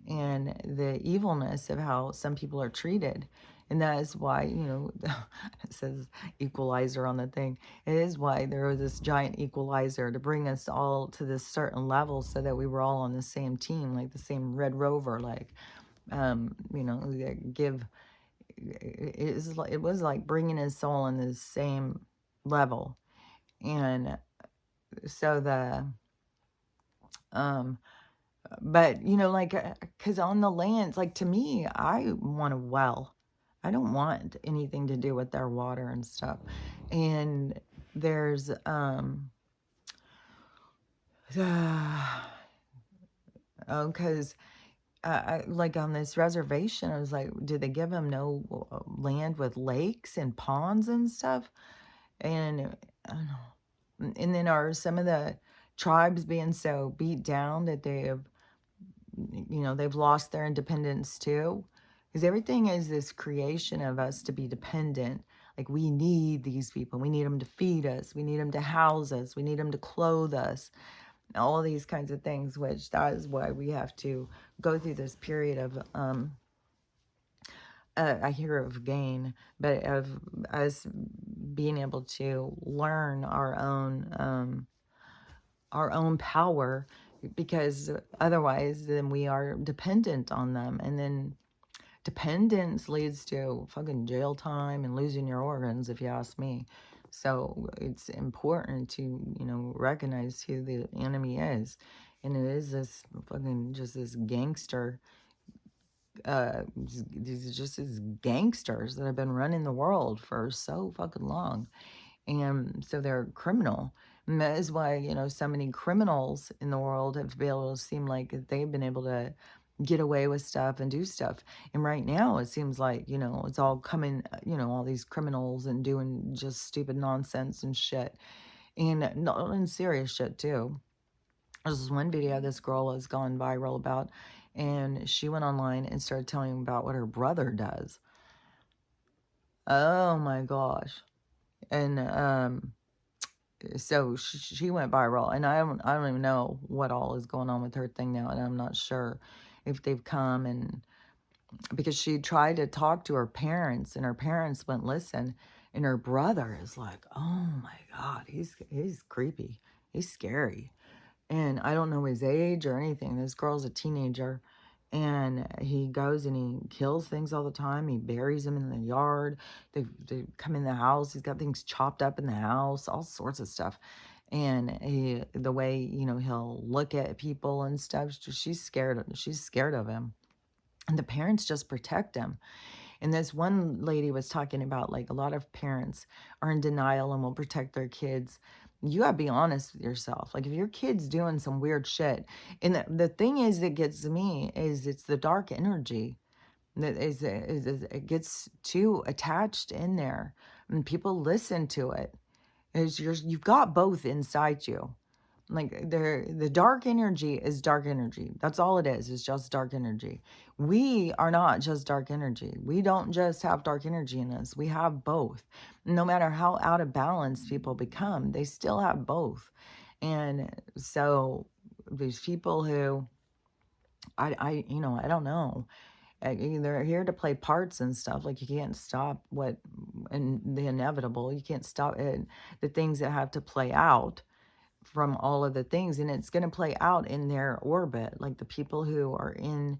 and the evilness of how some people are treated. And that is why, it says equalizer on the thing. It is why there was this giant equalizer to bring us all to this certain level so that we were all on the same team, like the same Red Rover, like, give, it was like bringing his soul in the same level. And so um, but, like, because on the lands, like, to me, I want a well. I don't want anything to do with their water and stuff. And there's, because, like, on this reservation, I was like, did they give them no land with lakes and ponds and stuff? And, I don't know. And then are some of the tribes being so beat down that they've lost their independence too? Because everything is this creation of us to be dependent. Like, we need these people. We need them to feed us. We need them to house us. We need them to clothe us. All of these kinds of things, which that is why we have to go through this period of, I hear of gain, but of us being able to learn our own power, because otherwise then we are dependent on them, and then dependence leads to fucking jail time and losing your organs, if you ask me. So it's important to, recognize who the enemy is. And it is this fucking, just this gangster, these are just these gangsters that have been running the world for so fucking long. And so they're criminal. And that is why, so many criminals in the world have been able to seem like they've been able to get away with stuff and do stuff. And right now it seems like, it's all coming, all these criminals and doing just stupid nonsense and shit. And not and serious shit too. There's this one video this girl has gone viral about, and she went online and started telling about what her brother does. Oh my gosh. And so she went viral, and I don't even know what all is going on with her thing now, and I'm not sure if they've come, and because she tried to talk to her parents and her parents wouldn't listen, and her brother is like, oh my god, he's creepy, he's scary. And I don't know his age or anything. This girl's a teenager, and he goes and he kills things all the time. He buries them in the yard. They come in the house. He's got things chopped up in the house, all sorts of stuff. And the way, he'll look at people and stuff, she's scared. She's scared of him. And the parents just protect him. And this one lady was talking about, like, a lot of parents are in denial and will protect their kids. You gotta be honest with yourself. Like, if your kid's doing some weird shit, and the thing is that gets me is it's the dark energy that is it gets too attached in there, and people listen to it. You've got both inside you. Like, the dark energy is dark energy. That's all it is. It's just dark energy. We are not just dark energy. We don't just have dark energy in us. We have both. No matter how out of balance people become, they still have both. And so these people who I don't know. They're here to play parts and stuff. Like, you can't stop and the inevitable. You can't stop it, the things that have to play out from all of the things, and it's going to play out in their orbit, like the people who are in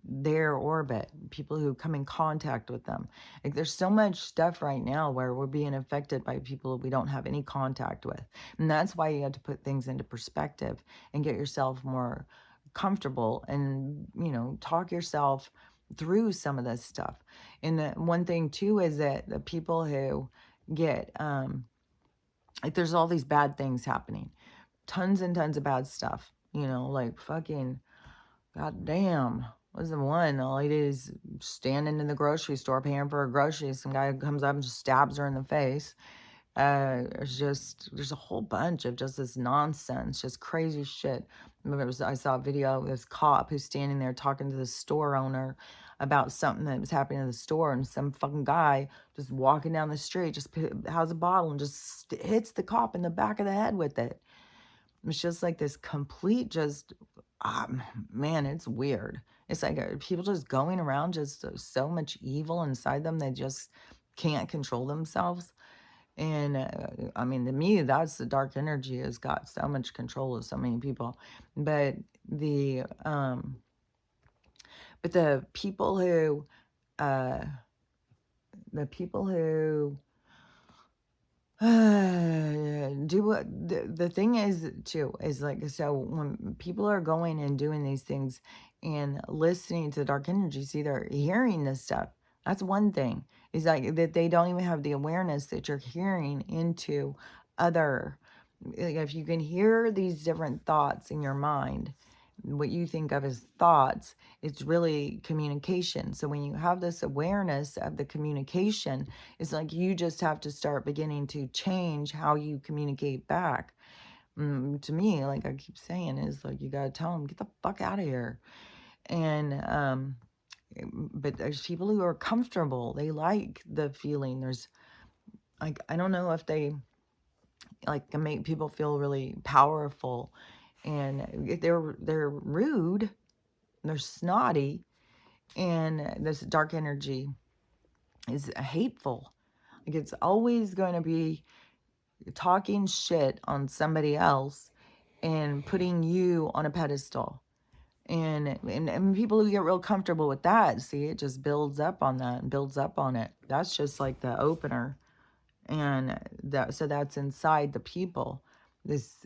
their orbit, people who come in contact with them. Like, there's so much stuff right now where we're being affected by people we don't have any contact with, and that's why you have to put things into perspective and get yourself more comfortable, and talk yourself through some of this stuff. And the one thing too is that the people who get like, there's all these bad things happening, tons and tons of bad stuff, like fucking, goddamn. Was the one, the lady is standing in the grocery store paying for her groceries. Some guy comes up and just stabs her in the face. There's a whole bunch of just this nonsense, just crazy shit. I saw a video of this cop who's standing there talking to the store owner about something that was happening in the store, and some fucking guy just walking down the street just has a bottle and just hits the cop in the back of the head with it. It's just like this complete, just, man, it's weird. It's like people just going around just so much evil inside them. They just can't control themselves. And I mean, to me, that's the dark energy has got so much control of so many people. But the um, but uh, the people who do what the thing is too is like, so when people are going and doing these things and listening to the dark energy, see, they're hearing this stuff. That's one thing, is like that they don't even have the awareness that you're hearing into other, like, if you can hear these different thoughts in your mind, what you think of as thoughts, it's really communication. So when you have this awareness of the communication, it's like you just have to start beginning to change how you communicate back. To me, like I keep saying, is like you got to tell them, get the fuck out of here. And but there's people who are comfortable, they like the feeling. There's like, I don't know if they like can make people feel really powerful, and they're rude, they're snotty, and this dark energy is hateful. Like, it's always going to be talking shit on somebody else and putting you on a pedestal. And people who get real comfortable with that, see, it just builds up on that and builds up on it. That's just like the opener. And so that's inside the people, this,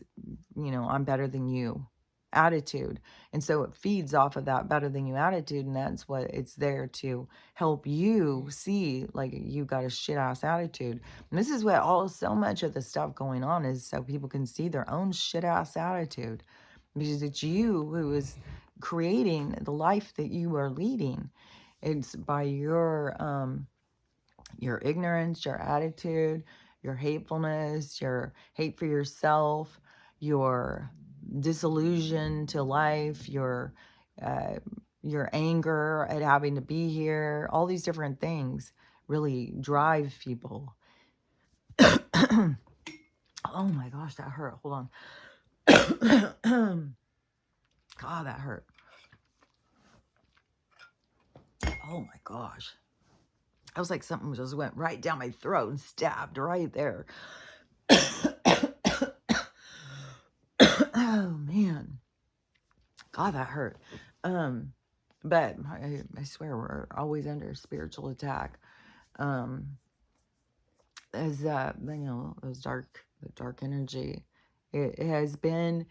I'm better than you attitude. And so it feeds off of that better than you attitude, and that's what it's there to help you see, like, you got a shit ass attitude. And this is what so much of the stuff going on is, so people can see their own shit ass attitude, because it's you who is creating the life that you are leading. It's by your ignorance, your attitude, your hatefulness, your hate for yourself, your disillusion to life, uh, your anger at having to be here. All these different things really drive people. Oh my gosh, that hurt. Hold on. God, that hurt. Oh my gosh. I was like, something just went right down my throat and stabbed right there. Oh man, God, that hurt. But I swear we're always under spiritual attack. As those the dark energy, it's been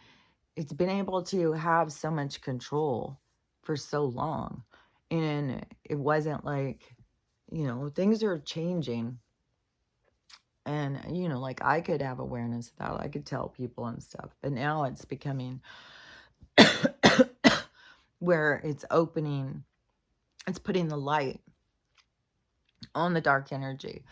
able to have so much control for so long, and it wasn't like, things are changing. And, like, I could have awareness of that. I could tell people and stuff. But now it's becoming where it's opening, it's putting the light on the dark energy,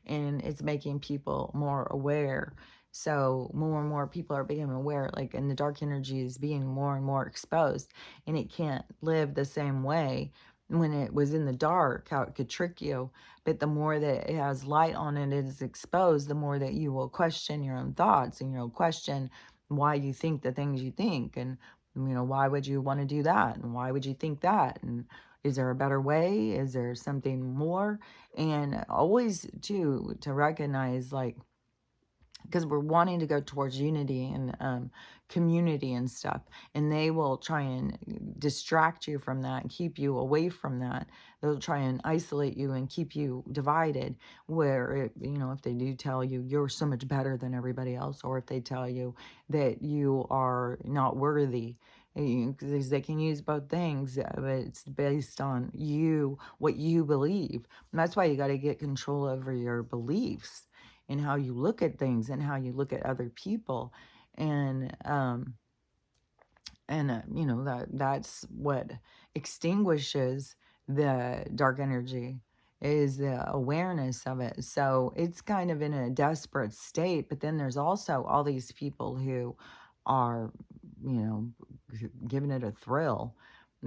and it's making people more aware. So more and more people are becoming aware, like, and the dark energy is being more and more exposed, and it can't live the same way when it was in the dark, how it could trick you. But the more that it has light on it, it is exposed, the more that you will question your own thoughts, and you'll question why you think the things you think, and why would you want to do that, and why would you think that, and is there a better way, is there something more? And always too, to recognize, like, because we're wanting to go towards unity and community and stuff, and they will try and distract you from that and keep you away from that. They'll try and isolate you and keep you divided, where if they do tell you you're so much better than everybody else, or if they tell you that you are not worthy, because they can use both things, but it's based on what you believe. And that's why you got to get control over your beliefs and how you look at things and how you look at other people. And that's what extinguishes the dark energy, is the awareness of it. So it's kind of in a desperate state, but then there's also all these people who are, you know giving it a thrill,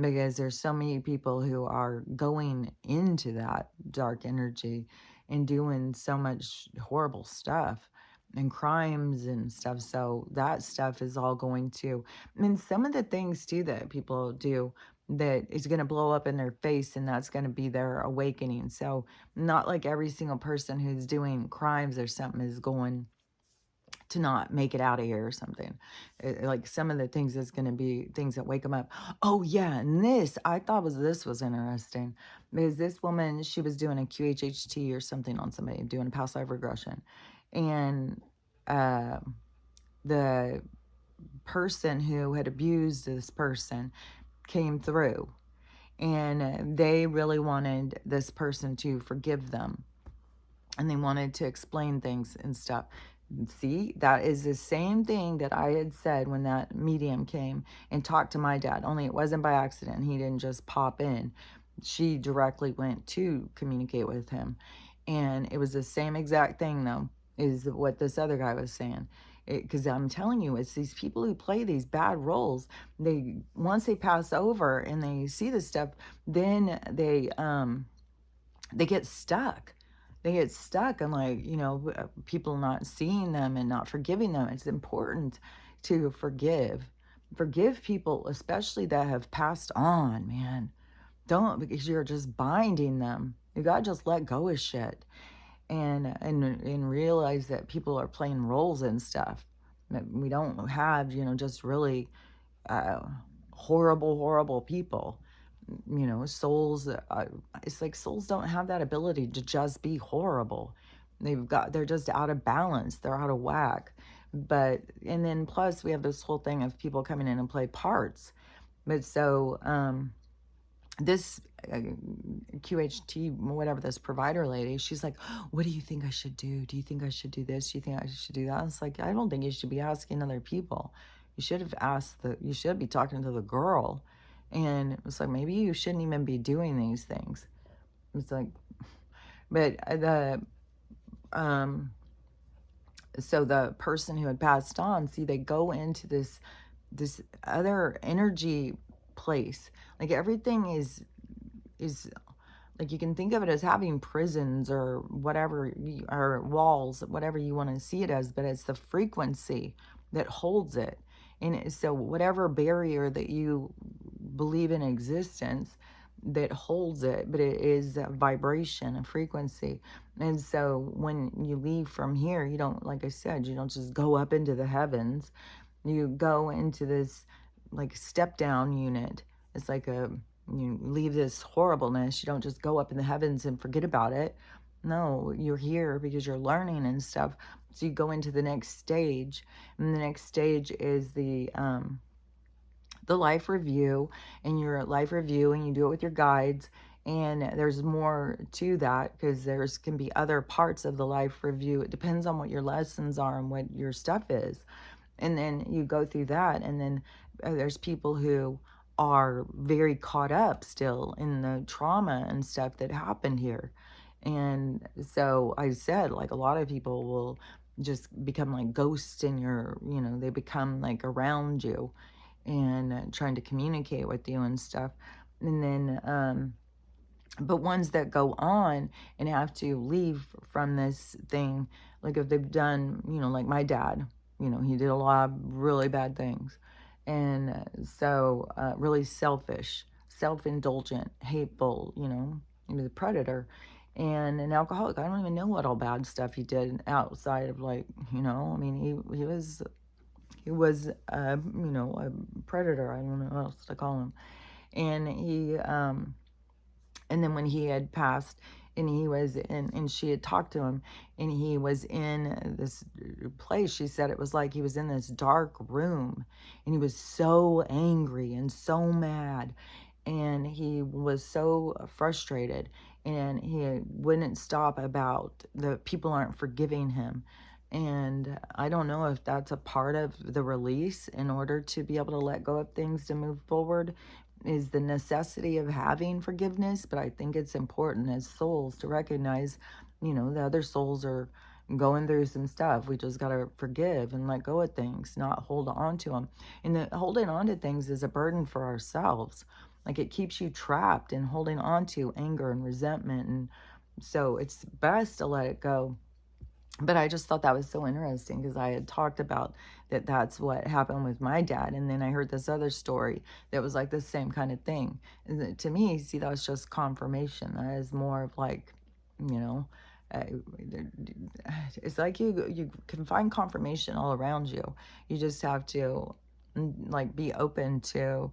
because there's so many people who are going into that dark energy and doing so much horrible stuff and crimes and stuff. So that stuff is all going to, and some of the things too that people do, that is going to blow up in their face, and that's going to be their awakening. So not like every single person who's doing crimes or something is going to not make it out of here or something. Like some of the things is going to be things that wake them up. Oh yeah, and I thought this was interesting because this woman, she was doing a QHHT or something on somebody, doing a past life regression, and uh, the person who had abused this person came through, and they really wanted this person to forgive them, and they wanted to explain things and stuff. See, that is the same thing that I had said when that medium came and talked to my dad, only it wasn't by accident. He didn't just pop in. She directly went to communicate with him. And it was the same exact thing, though, is what this other guy was saying. Because I'm telling you, it's these people who play these bad roles. They, once they pass over and they see this stuff, then they get stuck. They get stuck and, like, people not seeing them and not forgiving them. It's important to forgive people, especially that have passed on, man. Don't, because you're just binding them. You gotta just let go of shit, and realize that people are playing roles and stuff, that we don't have, just really uh, horrible people. Souls, it's like souls don't have that ability to just be horrible. They're just out of balance, they're out of whack. But, and then plus we have this whole thing of people coming in and play parts. But so this QHT, whatever, this provider lady, she's like, what do you think I should do? Do you think I should do this? Do you think I should do that? It's like, I don't think you should be asking other people. You should have you should be talking to the girl. And it's like, maybe you shouldn't even be doing these things. It's like, but so the person who had passed on, see, they go into this other energy place. Like everything is like, you can think of it as having prisons or whatever, or walls, whatever you want to see it as, but it's the frequency that holds it. And so whatever barrier that you believe in existence that holds it, but it is a vibration, a frequency. And so when you leave from here, you don't, like I said, you don't just go up into the heavens. You go into this like step down unit. It's like you leave this horribleness. You don't just go up in the heavens and forget about it. No, you're here because you're learning and stuff. So you go into the next stage, and the next stage is the life review, and your life review, and you do it with your guides. And there's more to that because there's can be other parts of the life review. It depends on what your lessons are and what your stuff is. And then you go through that, and then there's people who are very caught up still in the trauma and stuff that happened here. And so I said, like, a lot of people will just become like ghosts in your, they become like around you and trying to communicate with you and stuff. And then but ones that go on and have to leave from this thing, like if they've done, like my dad, he did a lot of really bad things. And so really selfish, self-indulgent, hateful, he was a predator and an alcoholic. I don't even know what all bad stuff he did outside of, like, I mean, he was a predator. I don't know what else to call him. And and then when he had passed, and he was in, and she had talked to him, and he was in this place, she said it was like he was in this dark room, and he was so angry and so mad, and he was so frustrated, and he wouldn't stop about the people aren't forgiving him. And I don't know if that's a part of the release in order to be able to let go of things to move forward, is the necessity of having forgiveness. But I think it's important as souls to recognize, the other souls are going through some stuff. We just got to forgive and let go of things, not hold on to them. And holding on to things is a burden for ourselves. Like, it keeps you trapped in holding on to anger and resentment. And so it's best to let it go. But I just thought that was so interesting because I had talked about that that's what happened with my dad. And then I heard this other story that was like the same kind of thing. And to me, see, that was just confirmation. That is more of like, you know, uh, it's like you can find confirmation all around you. You just have to like be open to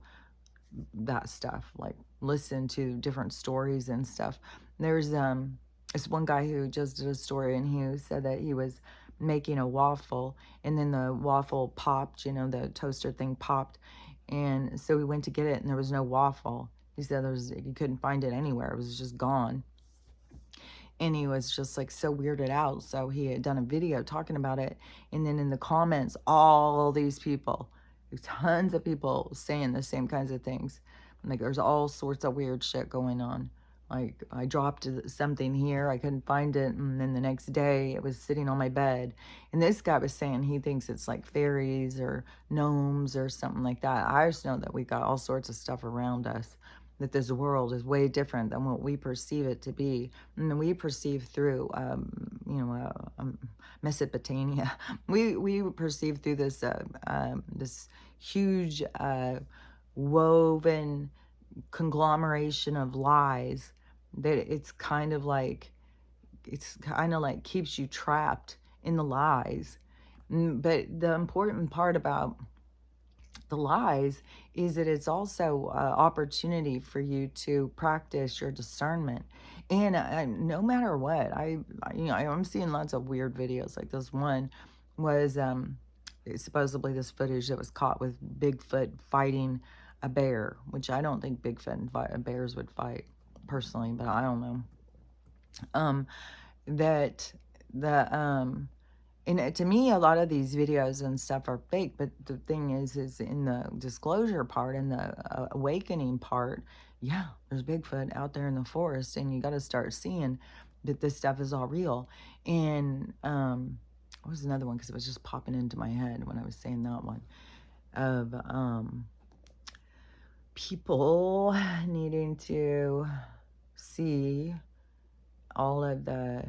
that stuff, like listen to different stories and stuff. There's this one guy who just did a story, and he said that he was making a waffle, and then the waffle popped, you know, the toaster thing popped, and so he went to get it and there was no waffle. He said he couldn't find it anywhere, it was just gone. And he was just like so weirded out, so he had done a video talking about it, and then in the comments all these people, tons of people saying the same kinds of things. Like there's all sorts of weird shit going on. Like I dropped something here, I couldn't find it, and then the next day it was sitting on my bed. And this guy was saying he thinks it's like fairies or gnomes or something like that. I just know that we got all sorts of stuff around us, that this world is way different than what we perceive it to be. And we perceive through, Mesopotamia. We perceive through this this huge woven conglomeration of lies, that it's kind of like keeps you trapped in the lies. But the important part about the lies is that it's also opportunity for you to practice your discernment. And no matter what, I'm seeing lots of weird videos. Like this one was supposedly this footage that was caught with Bigfoot fighting a bear, which I don't think Bigfoot and bears would fight personally, but I don't know. That the and to me, a lot of these videos and stuff are fake, but the thing is in the disclosure part and the awakening part, yeah, there's Bigfoot out there in the forest, and you got to start seeing that this stuff is all real. And what was another one? Because it was just popping into my head when I was saying that one of people needing to see all of the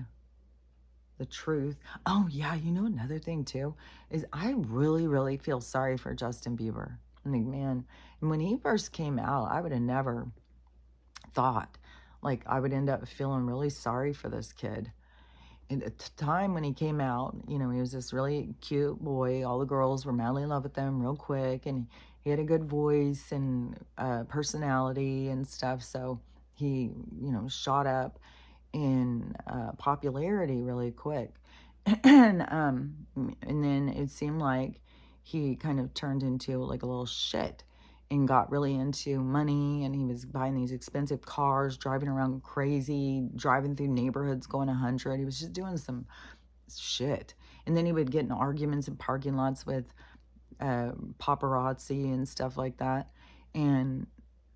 truth. Oh yeah, you know another thing too is I really, really feel sorry for Justin Bieber. I think, man, when he first came out, I would have never thought like I would end up feeling really sorry for this kid. And at the time when he came out, you know, he was this really cute boy. All the girls were madly in love with him real quick, and he had a good voice and personality and stuff. So he, you know, shot up in popularity really quick. And then it seemed like he kind of turned into like a little shit and got really into money, and he was buying these expensive cars, driving around crazy, driving through neighborhoods going 100. He was just doing some shit. And then he would get in arguments in parking lots with paparazzi and stuff like that. And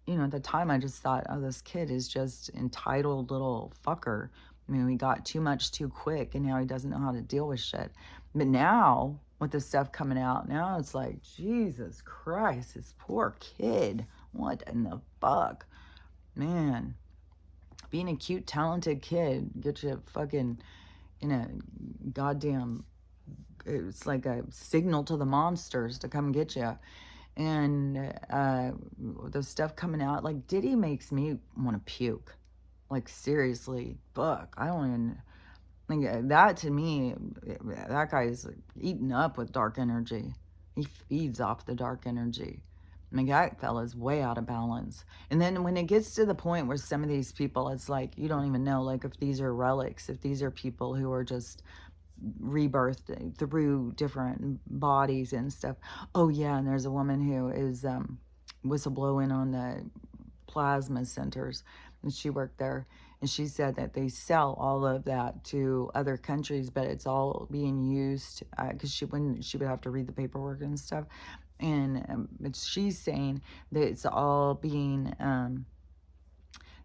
you know, at the time I just thought, oh, this kid is just entitled little fucker. I mean, he got too much too quick, and now he doesn't know how to deal with shit. But now, with this stuff coming out, now it's like, Jesus Christ, this poor kid. What in the fuck? Man, being a cute, talented kid gets you fucking in a goddamn, it's like a signal to the monsters to come get you. And the stuff coming out, like Diddy makes me want to puke. Like seriously, fuck. I don't even like that. To me, that guy's like eaten up with dark energy. He feeds off the dark energy. I mean, that fella's way out of balance. And then when it gets to the point where some of these people, it's like you don't even know, like if these are relics, if these are people who are just rebirthed through different bodies and stuff. Oh yeah, and there's a woman who is whistleblowing on the plasma centers, and she worked there, and she said that they sell all of that to other countries, but it's all being used because she would have to read the paperwork and stuff, and she's saying that it's all being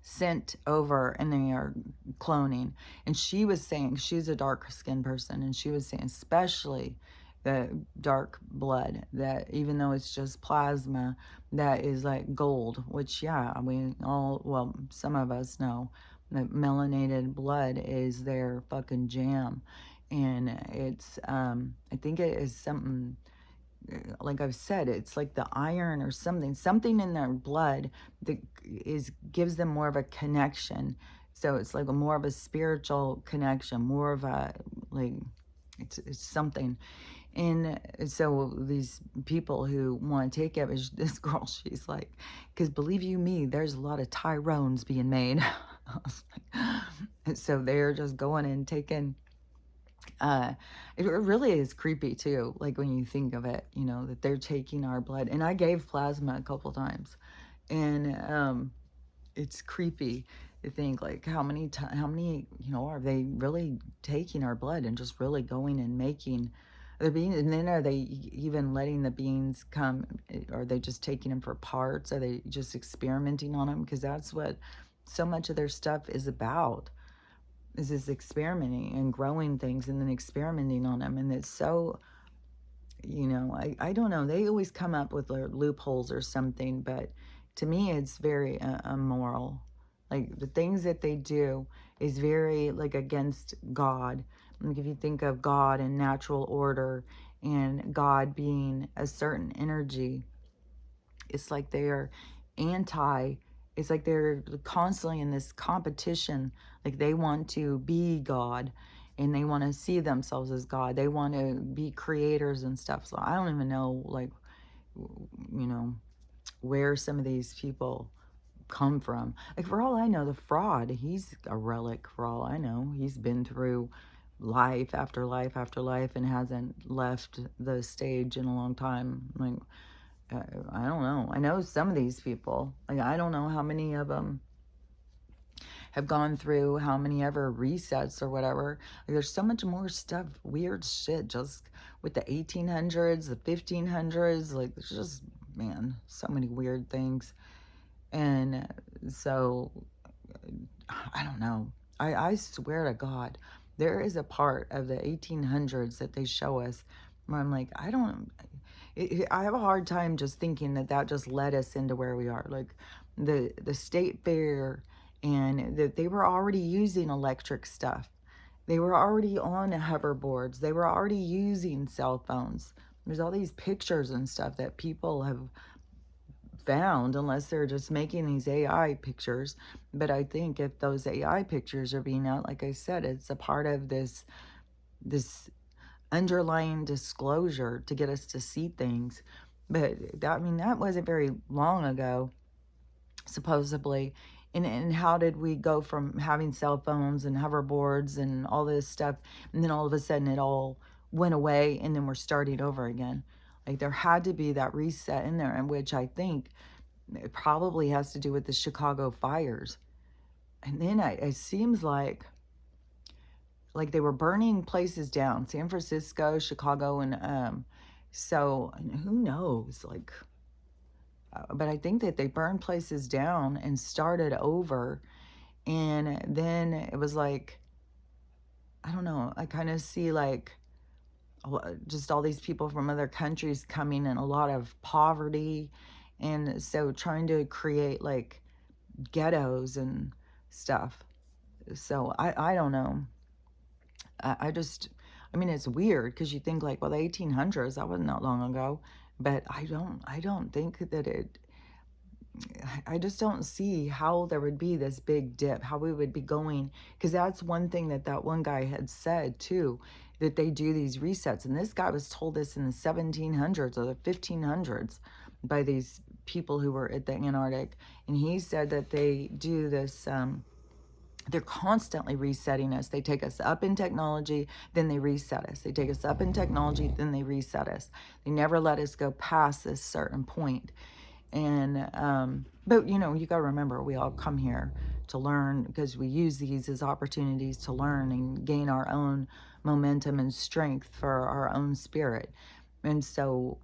sent over, and they are cloning. And she was saying, she's a dark skinned person, and she was saying especially the dark blood, that even though it's just plasma, that is like gold, which yeah, we all, well, some of us know that melanated blood is their fucking jam. And it's, I think it is something, like I've said, it's like the iron or something in their blood that gives them more of a connection. So it's like a more of a spiritual connection, more of a, like, it's something. And so these people who want to take it, this girl, she's like, because believe you me, there's a lot of Tyrones being made. I was like, and so they're just going and taking, uh, it really is creepy too. Like when you think of it, you know, that they're taking our blood. And I gave plasma a couple times, and it's creepy to think like how many, you know, are they really taking our blood and just really going and making the beans? And then are they even letting the beans come? Are they just taking them for parts? Are they just experimenting on them? Because that's what so much of their stuff is about, is this experimenting and growing things and then experimenting on them. And it's so, you know, I don't know. They always come up with loopholes or something, but to me, it's very immoral. Like the things that they do is very like against God. Like if you think of God and natural order and God being a certain energy, it's like they're anti, it's like they're constantly in this competition. Like they want to be God and they want to see themselves as God. They want to be creators and stuff. So I don't even know, like, you know, where some of these people come from. Like for all I know, the fraud, he's a relic. For all I know, he's been through life after life after life and hasn't left the stage in a long time. Like, I don't know. I know some of these people. Like I don't know how many of them have gone through how many ever resets or whatever. Like there's so much more stuff, weird shit, just with the 1800s, the 1500s. Like there's just, man, so many weird things. And so I don't know. I swear to God, there is a part of the 1800s that they show us where I'm like, I don't, I have a hard time just thinking that that just led us into where we are. Like the state fair, and that they were already using electric stuff. They were already on hoverboards. They were already using cell phones. There's all these pictures and stuff that people have found, unless they're just making these AI pictures. But I think if those AI pictures are being out, like I said, it's a part of this underlying disclosure to get us to see things. But that, I mean, that wasn't very long ago, supposedly. And how did we go from having cell phones and hoverboards and all this stuff, and then all of a sudden it all went away, and then we're starting over again? Like there had to be that reset in there, in which I think it probably has to do with the Chicago fires. And then it seems like they were burning places down, San Francisco, Chicago, and so who knows, like, but I think that they burned places down and started over. And then it was like, I don't know, I kind of see like just all these people from other countries coming, and a lot of poverty, and so trying to create like ghettos and stuff. So I don't know. I just, I mean, it's weird because you think like, well, the 1800s, that wasn't that long ago. But I don't think that I just don't see how there would be this big dip, how we would be going. Because that's one thing that that one guy had said too, that they do these resets. And this guy was told this in the 1700s or the 1500s by these people who were at the Antarctic. And he said that they do this, they're constantly resetting us. They take us up in technology, then they reset us. They take us up in technology, then they reset us. They never let us go past this certain point. And but you know, you got to remember, we all come here to learn, because we use these as opportunities to learn and gain our own momentum and strength for our own spirit. And so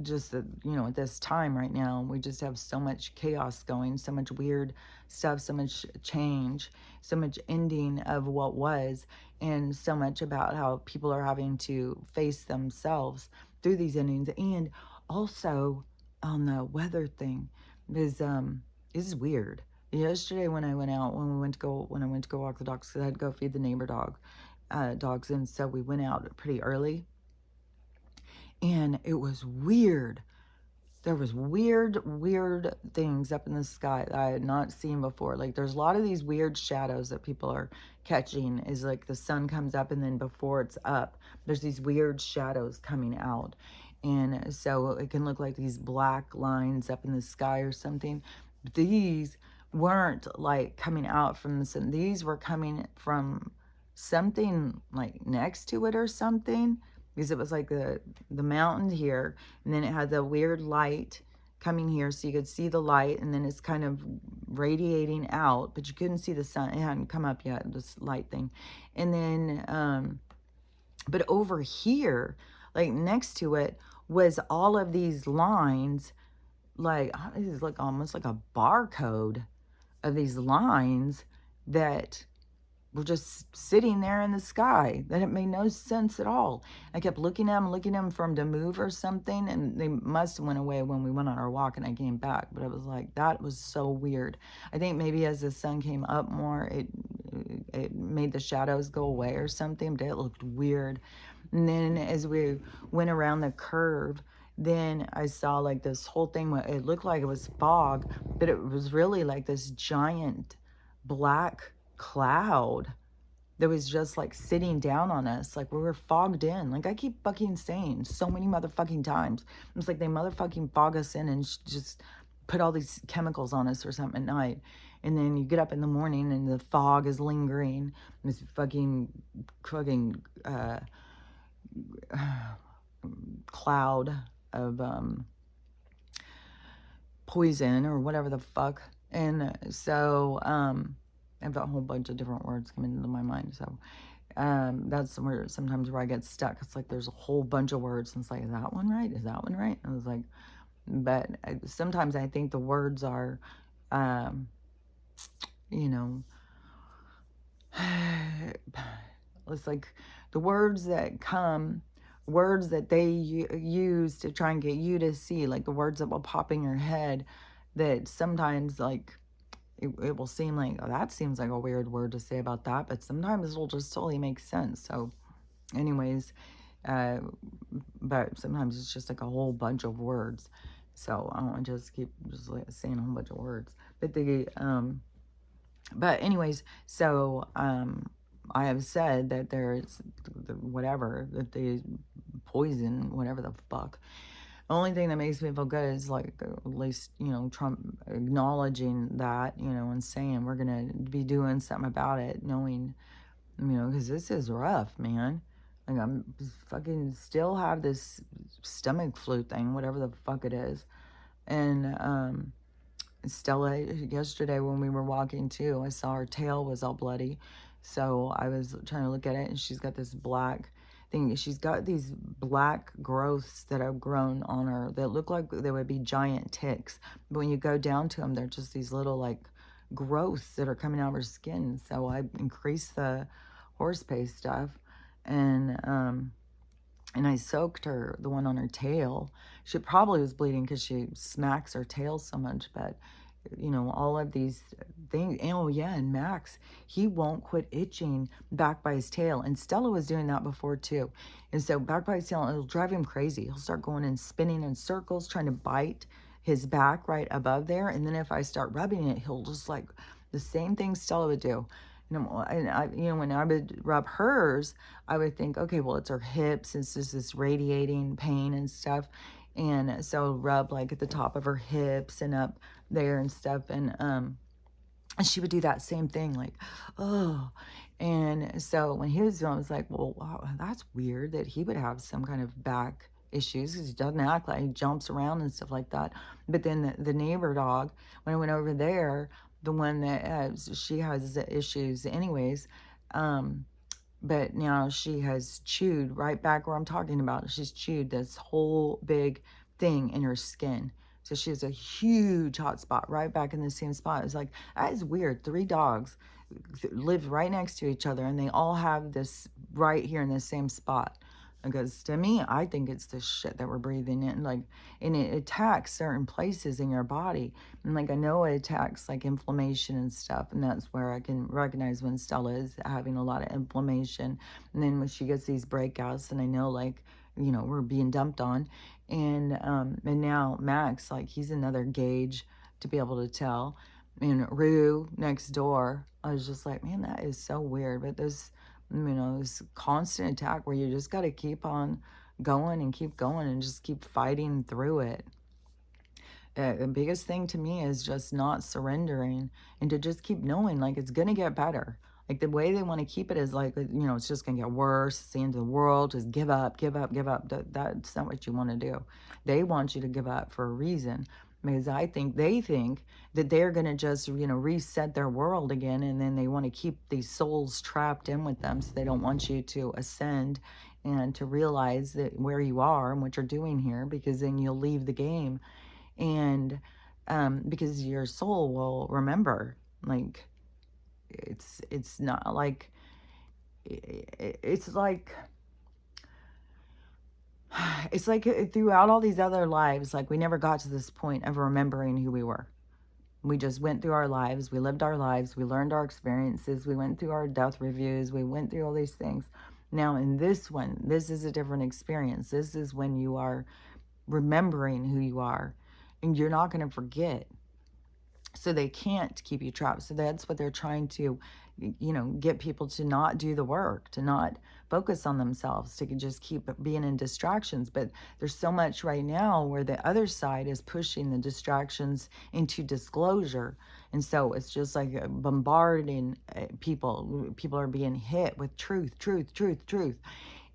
just you know, at this time right now, we just have so much chaos going, so much weird stuff, so much change, so much ending of what was, and so much about how people are having to face themselves through these endings. And also on the weather thing, is weird. Yesterday when I went out, when I went to go walk the dogs, because I had to go feed the neighbor dog, dogs, and so we went out pretty early, and it was weird. There was weird things up in the sky that I had not seen before. Like there's a lot of these weird shadows that people are catching, is like the sun comes up and then before it's up, there's these weird shadows coming out. And so it can look like these black lines up in the sky or something. But these weren't like coming out from the sun. These were coming from something like next to it or something, because it was like the mountain here, and then it had the weird light coming here, so you could see the light, and then it's kind of radiating out, but you couldn't see the sun. It hadn't come up yet, this light thing. And then but over here, like next to it, was all of these lines, like it is like almost like a barcode of these lines that were just sitting there in the sky, that it made no sense at all. I kept looking at them for them to move or something, and they must have went away when we went on our walk and I came back. But I was like, that was so weird. I think maybe as the sun came up more, it made the shadows go away or something, but it looked weird. And then as we went around the curve, then I saw like this whole thing where it looked like it was fog, but it was really like this giant black cloud that was just like sitting down on us, like we were fogged in. Like I keep fucking saying so many motherfucking times, it's like they motherfucking fog us in and just put all these chemicals on us or something at night, and then you get up in the morning and the fog is lingering, this fucking cloud of poison or whatever the fuck. And so I have a whole bunch of different words coming into my mind. So that's where sometimes where I get stuck. It's like there's a whole bunch of words, and it's like, is that one right? Is that one right? And I was like, but sometimes I think the words are, you know, it's like the words that come, words that they use to try and get you to see, like the words that will pop in your head, that sometimes like it will seem like, oh, that seems like a weird word to say about that, but sometimes it'll just totally make sense. So anyways, but sometimes it's just like a whole bunch of words. So I don't want to just keep just like saying a whole bunch of words. But anyways, so I have said that there's whatever, that they poison, whatever the fuck. The only thing that makes me feel good is like at least, you know, Trump acknowledging that, you know, and saying we're going to be doing something about it, knowing, you know, because this is rough, man. Like I'm fucking still have this stomach flu thing, whatever the fuck it is. And Stella, yesterday when we were walking too, I saw her tail was all bloody. So I was trying to look at it, and she's got this black thing. She's got these black growths that have grown on her that look like they would be giant ticks. But when you go down to them, they're just these little like growths that are coming out of her skin. So I increased the horse paste stuff, and I soaked her, the one on her tail. She probably was bleeding because she smacks her tail so much, but you know, all of these things. And oh yeah, and Max, he won't quit itching back by his tail. And Stella was doing that before too. And so back by his tail, it'll drive him crazy. He'll start going and spinning in circles, trying to bite his back right above there. And then if I start rubbing it, he'll just like the same thing Stella would do. And I, you know, when I would rub hers, I would think, okay, well, it's her hips. It's just this radiating pain and stuff. And so rub like at the top of her hips and up there and stuff. And she would do that same thing, like, oh. And so when he was doing it, I was like, well, wow, that's weird that he would have some kind of back issues, because he doesn't act like he jumps around and stuff like that. But then the neighbor dog, when I went over there, the one that she has issues anyways, but now she has chewed right back where I'm talking about. She's chewed this whole big thing in her skin. So she has a huge hot spot right back in the same spot. It's like, that is weird. 3 dogs live right next to each other, and they all have this right here in the same spot. Because to me, I think it's the shit that we're breathing in, like, and it attacks certain places in your body. And like, I know it attacks like inflammation and stuff. And that's where I can recognize when Stella is having a lot of inflammation. And then when she gets these breakouts, and I know like, we're being dumped on. And now Max, like, he's another gauge to be able to tell. And Rue next door, I was just like, man, that is so weird. But this constant attack where you just got to keep on going and keep going and just keep fighting through it. The biggest thing to me is just not surrendering and to just keep knowing like it's going to get better. Like the way they want to keep it is like, it's just going to get worse. It's the end of the world. Just give up, give up, give up. That's not what you want to do. They want you to give up for a reason, because I think they think that they're going to just, reset their world again. And then they want to keep these souls trapped in with them. So they don't want you to ascend and to realize that where you are and what you're doing here, because then you'll leave the game. And because your soul will remember, like, it's not like, it's like, it's like throughout all these other lives, like we never got to this point of remembering who we were. We just went through our lives, we lived our lives, we learned our experiences, we went through our death reviews, we went through all these things. Now in this one, this is a different experience. This is when you are remembering who you are, and you're not going to forget. So they can't keep you trapped. So that's what they're trying to, get people to not do the work, to not focus on themselves, to just keep being in distractions. But there's so much right now where the other side is pushing the distractions into disclosure. And so it's just like bombarding people. People are being hit with truth, truth, truth, truth.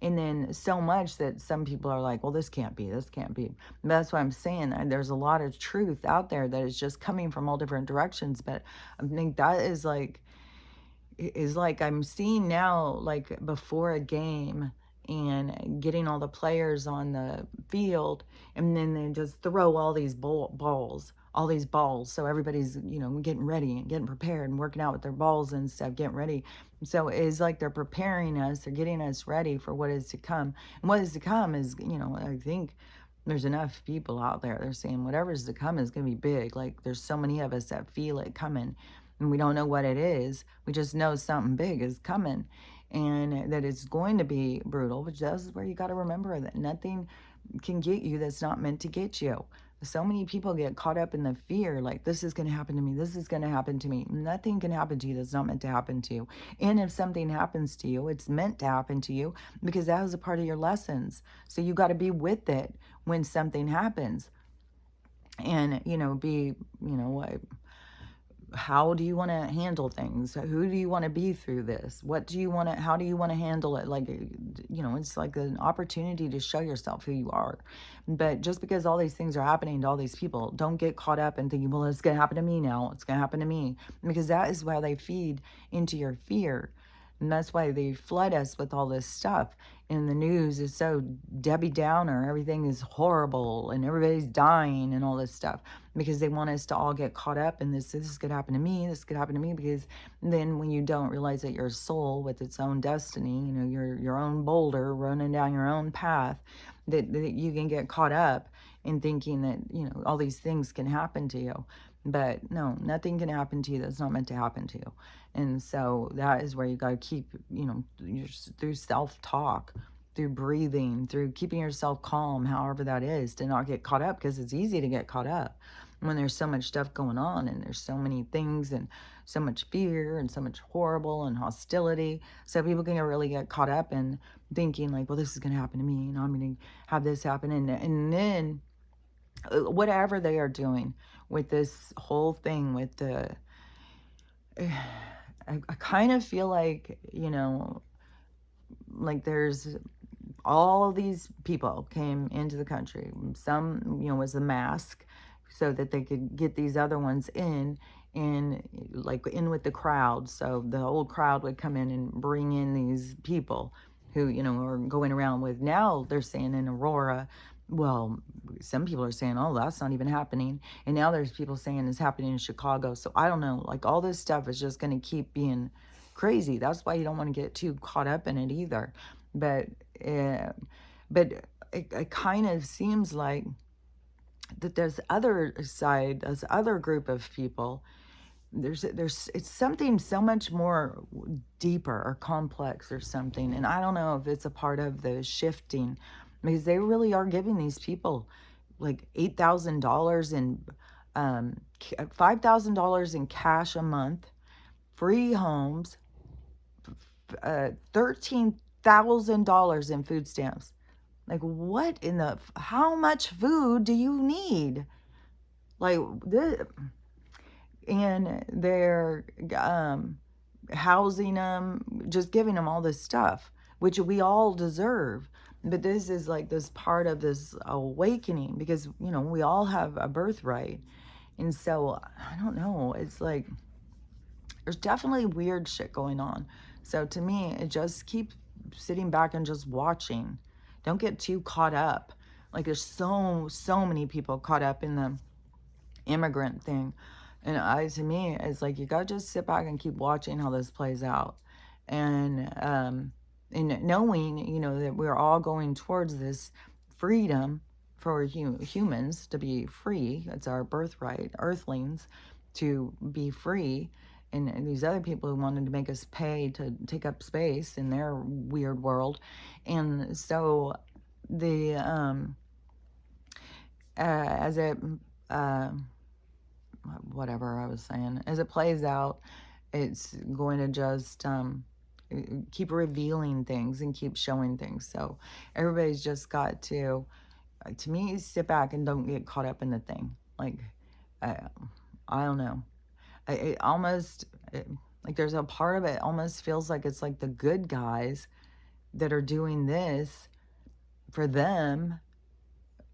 And then so much that some people are like, well, this can't be, this can't be. But that's why I'm saying there's a lot of truth out there that is just coming from all different directions. But I think that is like I'm seeing now, like before a game and getting all the players on the field, and then they just throw all these balls. So everybody's, getting ready and getting prepared and working out with their balls and stuff, getting ready. So it's like they're preparing us, they're getting us ready for what is to come. And what is to come is, I think there's enough people out there. They're saying whatever's to come is going to be big. Like there's so many of us that feel it coming, and we don't know what it is. We just know something big is coming, and that it's going to be brutal. But that's where you got to remember that nothing can get you that's not meant to get you. So many people get caught up in the fear, like, this is going to happen to me, this is going to happen to me. Nothing can happen to you that's not meant to happen to you. And if something happens to you, it's meant to happen to you, because that was a part of your lessons. So you got to be with it when something happens. And, how do you want to handle things? Who do you want to be through this? What do you want to, how do you want to handle it? Like, it's like an opportunity to show yourself who you are. But just because all these things are happening to all these people, don't get caught up in thinking, well, it's going to happen to me now. It's going to happen to me. Because that is why they feed into your fear. And that's why they flood us with all this stuff. And the news is so Debbie Downer. Everything is horrible and everybody's dying and all this stuff, because they want us to all get caught up in this could happen to me, this could happen to me. Because then when you don't realize that you're a soul with its own destiny, you're your own boulder running down your own path, that you can get caught up in thinking that, all these things can happen to you. But no, nothing can happen to you that's not meant to happen to you. And so that is where you got to keep, through self-talk, through breathing, through keeping yourself calm, however that is, to not get caught up, because it's easy to get caught up when there's so much stuff going on and there's so many things and so much fear and so much horrible and hostility. So people can really get caught up in thinking like, well, this is going to happen to me and I'm going to have this happen. And then whatever they are doing with this whole thing with the, I kind of feel like, like there's all these people came into the country. Some, was a mask so that they could get these other ones in, and like in with the crowd. So the old crowd would come in and bring in these people who, are going around with. Now they're saying in Aurora, well, some people are saying, oh, that's not even happening. And now there's people saying it's happening in Chicago. So I don't know, like all this stuff is just going to keep being crazy. That's why you don't want to get too caught up in it either. But, uh, but it kind of seems like that there's other side, there's other group of people. There's it's something so much more deeper or complex or something, and I don't know if it's a part of the shifting, because they really are giving these people like $8,000 in $5,000 in cash a month, free homes, $13,000 in food stamps. Like, what in the, how much food do you need? Like, this, and they're housing them, just giving them all this stuff, which we all deserve. But this is like this part of this awakening, because, we all have a birthright. And so, I don't know, it's like, there's definitely weird shit going on. So to me, it just keep sitting back and just watching. Don't get too caught up. Like, there's so many people caught up in the immigrant thing. And to me, it's like, you gotta just sit back and keep watching how this plays out. And knowing, that we're all going towards this freedom for humans to be free. It's our birthright, earthlings, to be free. And these other people who wanted to make us pay to take up space in their weird world. And so the as it whatever I was saying, as it plays out, it's going to just keep revealing things and keep showing things. So everybody's just got to me, sit back and don't get caught up in the thing. Like, I don't know. It almost, like, there's a part of it almost feels like it's like the good guys that are doing this for them.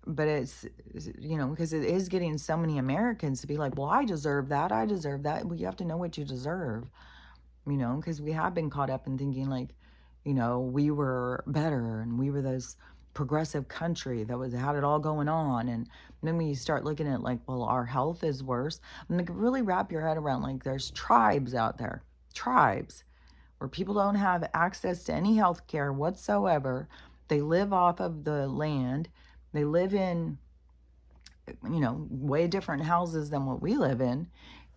But it's, because it is getting so many Americans to be like, well, I deserve that. I deserve that. Well, you have to know what you deserve, because we have been caught up in thinking like, we were better and we were this progressive country that had it all going on. And then when you start looking at like, well, our health is worse, and like, really wrap your head around, like, there's tribes out there, tribes where people don't have access to any health care whatsoever. They live off of the land. They live in, way different houses than what we live in.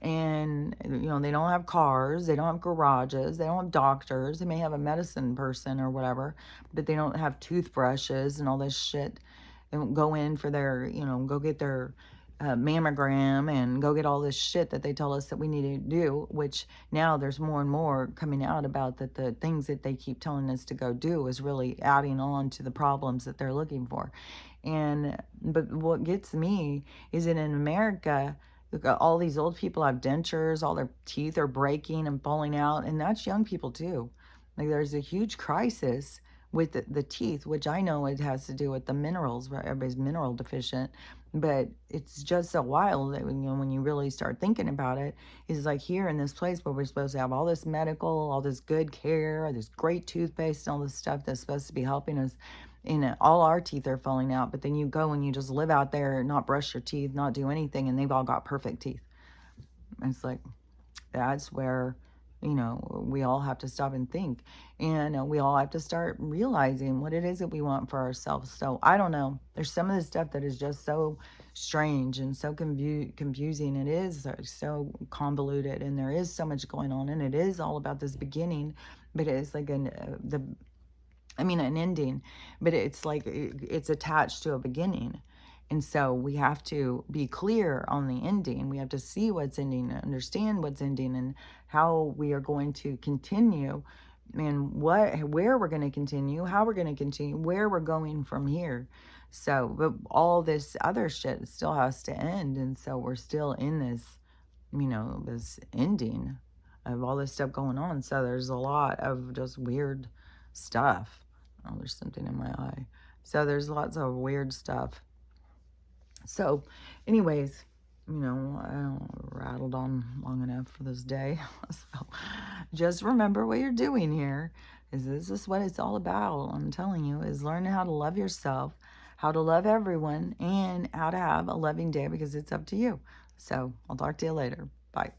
And, they don't have cars, they don't have garages, they don't have doctors. They may have a medicine person or whatever, but they don't have toothbrushes and all this shit. They don't go in for their, go get their mammogram and go get all this shit that they tell us that we need to do, which now there's more and more coming out about that the things that they keep telling us to go do is really adding on to the problems that they're looking for. But what gets me is that in America, all these old people have dentures, all their teeth are breaking and falling out, and that's young people too. Like, there's a huge crisis with the teeth, which I know it has to do with the minerals, where everybody's mineral deficient. But it's just so wild that when you really start thinking about it, it's like here in this place where we're supposed to have all this medical, all this good care, this great toothpaste, and all this stuff that's supposed to be helping us. All our teeth are falling out, but then you go and you just live out there, not brush your teeth, not do anything, and they've all got perfect teeth. It's like, that's where, we all have to stop and think. And we all have to start realizing what it is that we want for ourselves. So I don't know. There's some of this stuff that is just so strange and so confusing. It is so convoluted, and there is so much going on, and it is all about this beginning, but it's like an ending, but it's like it's attached to a beginning. And so we have to be clear on the ending. We have to see what's ending, understand what's ending, and how we are going to continue, and where we're going to continue, how we're going to continue, where we're going from here. So, but all this other shit still has to end. And so we're still in this, this ending of all this stuff going on. So there's a lot of just weird stuff. Oh, there's something in my eye. So there's lots of weird stuff. So anyways, I rattled on long enough for this day. So just remember what you're doing here. This is what it's all about. I'm telling you, is learning how to love yourself, how to love everyone, and how to have a loving day, because it's up to you. So I'll talk to you later. Bye.